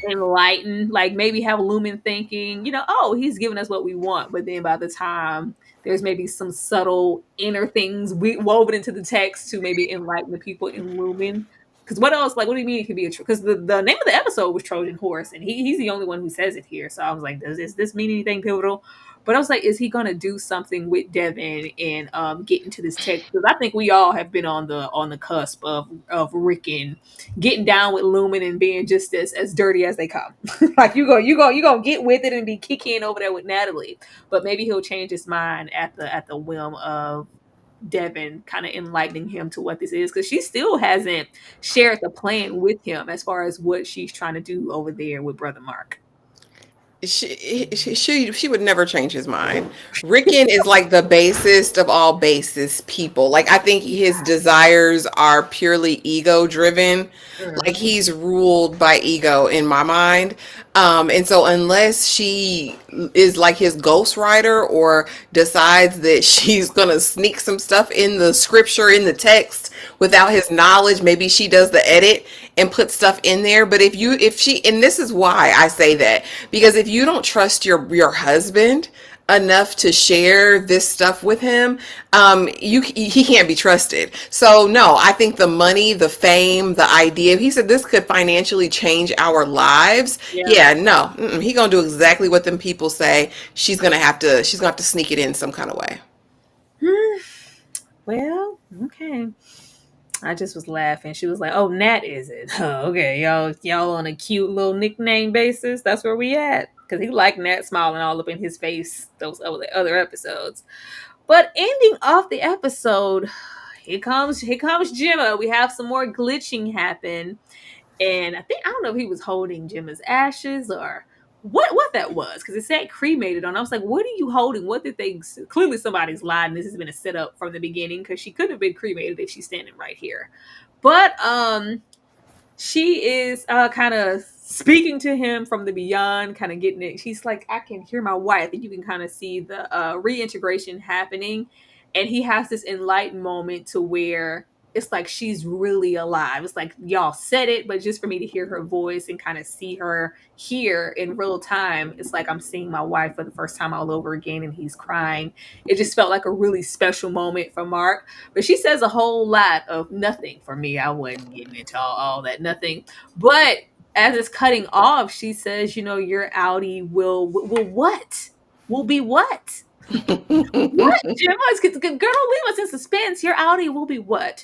enlighten, like maybe have Lumen thinking, oh, he's giving us what we want, but then by the time there's maybe some subtle inner things woven into the text to maybe enlighten the people in Lumen. Because what else? Like, what do you mean it could be a? Because the name of the episode was Trojan Horse, and he's the only one who says it here. So I was like, does this mean anything pivotal? But I was like, is he gonna do something with Devin and get into this text? Because I think we all have been on the cusp of Rickon getting down with Lumen and being just as dirty as they come. Like, you gonna get with it and be kicking over there with Natalie. But maybe he'll change his mind at the whim of Devin kind of enlightening him to what this is, because she still hasn't shared the plan with him as far as what she's trying to do over there with Brother Mark. She would never change his mind. Rickon is like the basest of all basest people. Like, I think his desires are purely ego driven. Like, he's ruled by ego in my mind. And so unless she is like his ghostwriter, or decides that she's gonna sneak some stuff in the scripture, in the text, without his knowledge, maybe she does the edit and put stuff in there. But if she, and this is why I say that, because if you don't trust your husband, enough to share this stuff with him, he can't be trusted. So no, I think the money, the fame, the idea. He said this could financially change our lives. Yeah. Yeah, no, he gonna do exactly what them people say. She's gonna have to sneak it in some kind of way. Hmm. Well, okay. I just was laughing. She was like, "Oh, Nat, is it? Oh, okay, y'all on a cute little nickname basis. That's where we at." Because he liked Nat smiling all up in his face those other episodes. But ending off the episode, here comes Gemma. We have some more glitching happen, and I don't know if he was holding Gemma's ashes or what that was, because it said cremated on. I was like, what are you holding? What did they? Clearly, somebody's lied, and this has been a setup from the beginning because she could have been cremated if she's standing right here. But she is kind of speaking to him from the beyond, kind of getting it. She's like, I can hear my wife, and you can kind of see the reintegration happening. And he has this enlightened moment to where it's like she's really alive. It's like y'all said it, but just for me to hear her voice and kind of see her here in real time, it's like I'm seeing my wife for the first time all over again, and he's crying. It just felt like a really special moment for Mark. But she says a whole lot of nothing for me. I wasn't getting into all that nothing. But as it's cutting off, she says, your Audi will what? Will be what? What, Gemma? Girl, don't leave us in suspense. Your Audi will be what?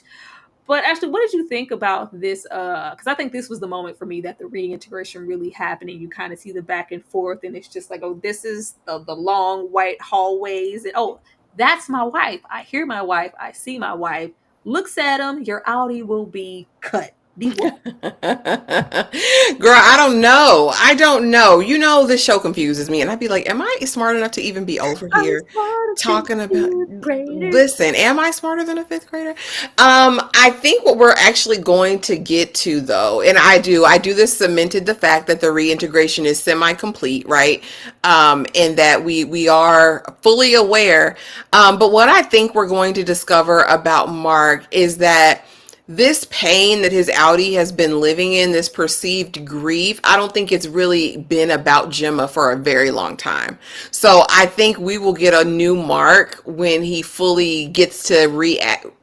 But actually, what did you think about this? Because I think this was the moment for me that the reintegration really happened, and you kind of see the back and forth, and it's just like, oh, this is the long white hallways, and oh, that's my wife. I hear my wife. I see my wife. Looks at him. Your Audi will be cut. Be what? Girl, I don't know. I don't know. This show confuses me, and I'd be like, am I smart enough to even be over I'm here smart than talking about? fifth grader. Listen, am I smarter than a fifth grader? I think what we're actually going to get to, though, and I do this cemented the fact that the reintegration is semi-complete, right? And that we are fully aware. But what I think we're going to discover about Mark is that this pain that his Audi has been living in, this perceived grief, I don't think it's really been about Gemma for a very long time. So I think we will get a new Mark when he fully gets to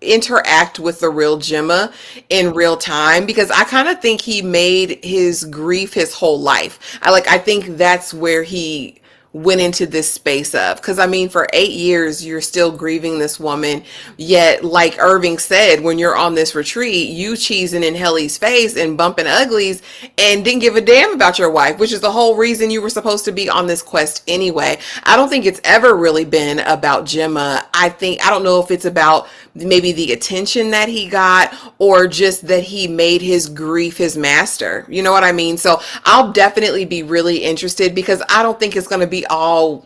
interact with the real Gemma in real time, because I kind of think he made his grief his whole life. I think that's where he went into this space of, because I mean, for 8 years you're still grieving this woman, yet like Irving said, when you're on this retreat, you cheesing in Helly's face and bumping uglies and didn't give a damn about your wife, which is the whole reason you were supposed to be on this quest anyway. I don't think it's ever really been about Gemma. I don't know if it's about maybe the attention that he got, or just that he made his grief his master. You know what I mean? So I'll definitely be really interested, because I don't think it's going to be all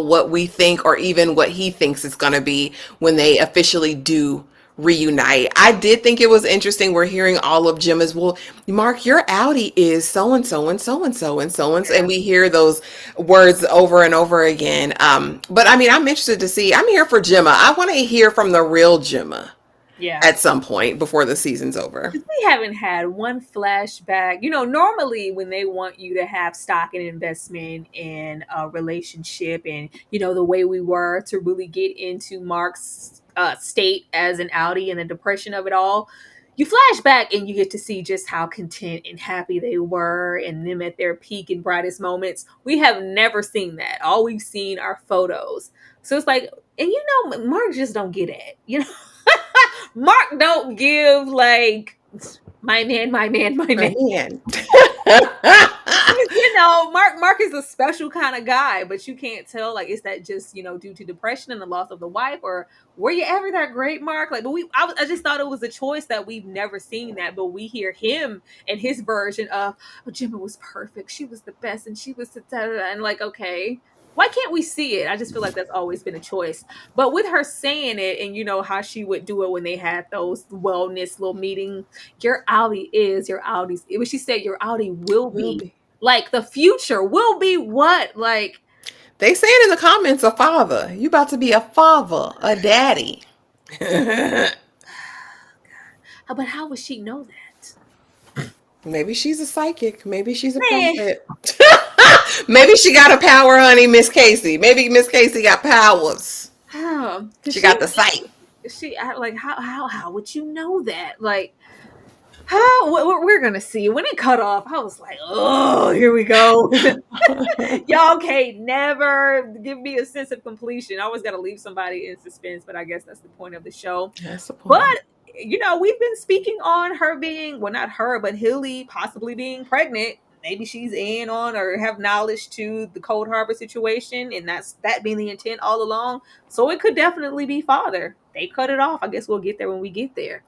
what we think, or even what he thinks it's going to be when they officially do reunite. I did think it was interesting. We're hearing all of Gemma's, well, Mark, your Audi is so and so and so and so and so and so, and we hear those words over and over again. But I mean, I'm interested to see. I'm here for Gemma. I want to hear from the real Gemma Yeah. at some point before the season's over. We haven't had one flashback. Normally when they want you to have stock and investment in a relationship, and the way we were to really get into Mark's state as an Audi and the depression of it all, you flash back and you get to see just how content and happy they were, and them at their peak and brightest moments. We have never seen that. All we've seen are photos. So it's like, and Mark just don't get it. Mark don't give like my man, my man, my man. Man. Mark is a special kind of guy, but you can't tell, like, is that just due to depression and the loss of the wife, or were you ever that great, Mark? Like, but I just thought it was a choice that we've never seen that, but we hear him and his version of, oh, Jimmy was perfect, she was the best, and she was the and like, okay. Why can't we see it? I just feel like that's always been a choice. But with her saying it, and how she would do it when they had those wellness little meetings, your Audi is your Audi's. When she said your Audi will be, like, the future will be what? Like, They saying in the comments, a father. You about to be a father, a daddy. but how would she know that? Maybe she's a psychic. Maybe she's a Man, prophet. Maybe she got a power, honey, Miss Casey. Maybe Miss Casey got powers. Because She got the sight. like, how would you know that? Like, how we're gonna see when it cut off. I was like, oh, here we go. Y'all can't never give me a sense of completion. I always got to leave somebody in suspense, but I guess that's the point of the show. That's the But point. we've been speaking on her being, well, not her, but Hilly possibly being pregnant. Maybe she's in on or have knowledge to the Cold Harbor situation, and that being the intent all along. So it could definitely be father. They cut it off. I guess we'll get there when we get there.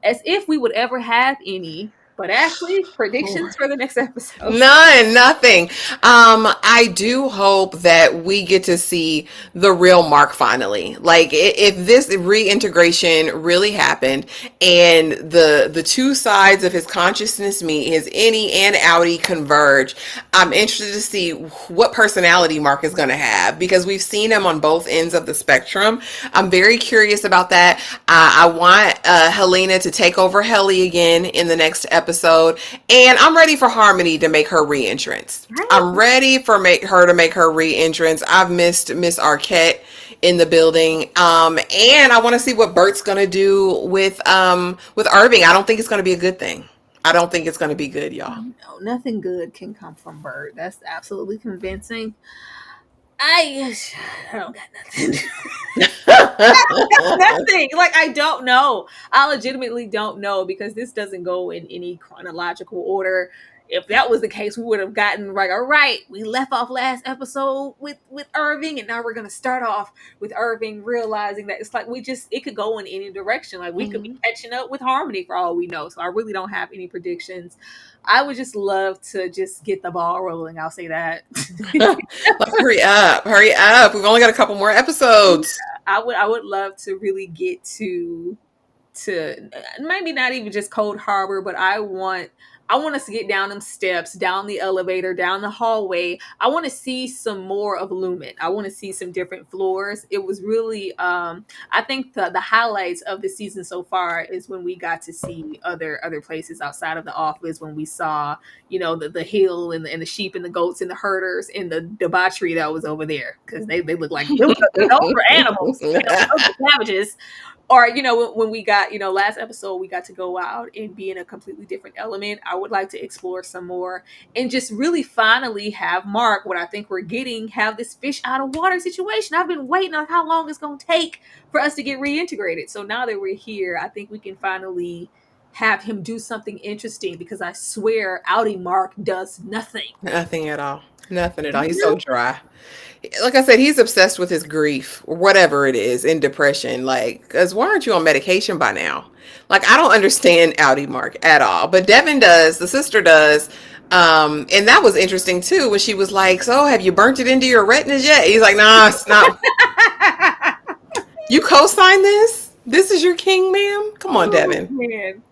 As if we would ever have any. But Ashley, predictions for the next episode. None, nothing. I do hope that we get to see the real Mark finally. Like, if this reintegration really happened and the two sides of his consciousness meet, his innie and outie converge, I'm interested to see what personality Mark is going to have, because we've seen him on both ends of the spectrum. I'm very curious about that. I want Helena to take over Helly again in the next episode, and I'm ready for Harmony to make her re-entrance. Right. I'm ready for her to make her re-entrance. I've missed Miss Arquette in the building, and I want to see what Bert's gonna do with Irving. I don't think it's gonna be a good thing. I don't think it's gonna be good, y'all. No, nothing good can come from Bert. That's absolutely convincing. I don't got nothing. Nothing. Like, I don't know. I legitimately don't know, because this doesn't go in any chronological order. If that was the case, we would have gotten right. All right, we left off last episode with Irving, and now we're gonna start off with Irving realizing that it's like it could go in any direction. Like, we could be catching up with Harmony for all we know. So I really don't have any predictions. I would just love to just get the ball rolling. I'll say that. Like, hurry up, hurry up. We've only got a couple more episodes. I would love to really get to maybe not even just Cold Harbor, but I want us to get down them steps, down the elevator, down the hallway. I want to see some more of Lumen. I want to see some different floors. It was really I think the highlights of the season so far is when we got to see other places outside of the office, when we saw, the hill and the sheep and the goats and the herders and the debauchery that was over there, because they look like those were animals, those were savages. Or, when we got, last episode, we got to go out and be in a completely different element. I would like to explore some more and just really finally have Mark, what I think we're getting, have this fish out of water situation. I've been waiting on how long it's going to take for us to get reintegrated. So now that we're here, I think we can finally have him do something interesting, because I swear Outie Mark does nothing. Nothing at all. Nothing at all. He's so dry. Like I said, he's obsessed with his grief, or whatever it is, in depression. Like, because why aren't you on medication by now? Like, I don't understand Outie Mark at all. But Devin does. The sister does. And that was interesting too, when she was like, "So, have you burnt it into your retinas yet?" He's like, "Nah, it's not." You co-sign this? This is your king, ma'am? Come on, Devin. Man.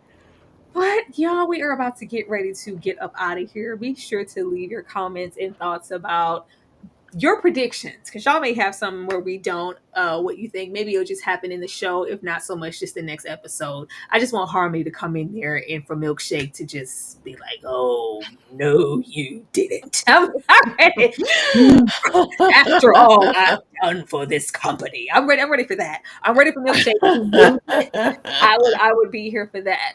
But y'all, we are about to get ready to get up out of here. Be sure to leave your comments and thoughts about your predictions, because y'all may have some where we don't. What you think? Maybe it'll just happen in the show. If not so much, just the next episode. I just want Harmony to come in there and for Milkshake to just be like, "Oh no, you didn't." I'm ready. After all I've done for this company, I'm ready. I'm ready for that. I'm ready for Milkshake. I would be here for that.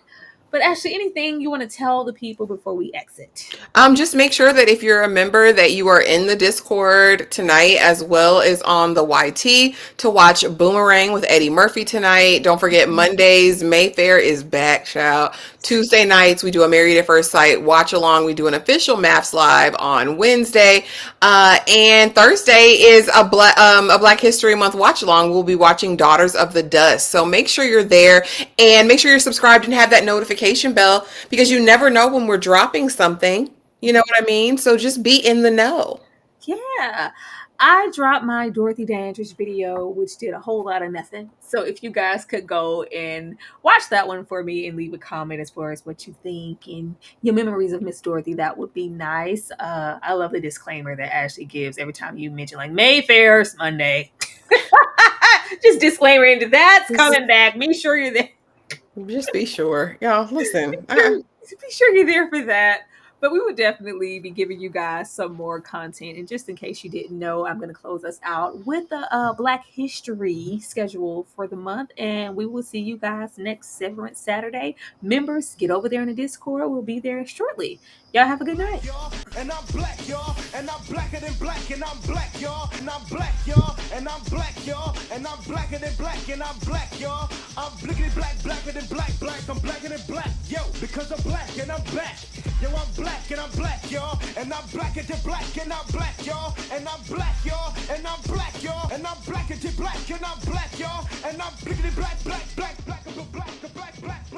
But Ashley, anything you want to tell the people before we exit? Just make sure that if you're a member that you are in the Discord tonight, as well as on the YT, to watch Boomerang with Eddie Murphy tonight. Don't forget, Mondays, Mayfair is back, child. Tuesday nights, we do a Married at First Sight watch along. We do an official Maps Live on Wednesday. And Thursday is a Black History Month watch along. We'll be watching Daughters of the Dust. So make sure you're there, and make sure you're subscribed and have that notification bell, because you never know when we're dropping something. You know what I mean? So just be in the know. Yeah. I dropped my Dorothy Dandridge video, which did a whole lot of nothing. So if you guys could go and watch that one for me and leave a comment as far as what you think and your memories of Miss Dorothy, that would be nice. I love the disclaimer that Ashley gives every time you mention like Mayfair's Monday. Just disclaimer into that's coming back. Be sure you're there. Just be sure. Y'all, listen. Be sure you're there for that. But we would definitely be giving you guys some more content. And just in case you didn't know, I'm going to close us out with the Black History schedule for the month. And we will see you guys next Severance Saturday. Members, get over there in the Discord. We'll be there shortly. Y'all have a good night. And I'm black, y'all, and I'm blacker than black, and I'm black, y'all, and I'm black, y'all, and I'm black, y'all, and I'm blacker than black, and I'm black, y'all. I'm blickety black, blacker than black, I'm blacker than black, yo, because I'm black and I'm back. Yo, I'm black and I'm black, y'all, and I'm blacker than black, and I'm black, y'all, and I'm black, y'all, and I'm black, y'all, and I'm blacker than black, and I'm black, y'all, and I'm blickety black, black, black, black, black, black, black.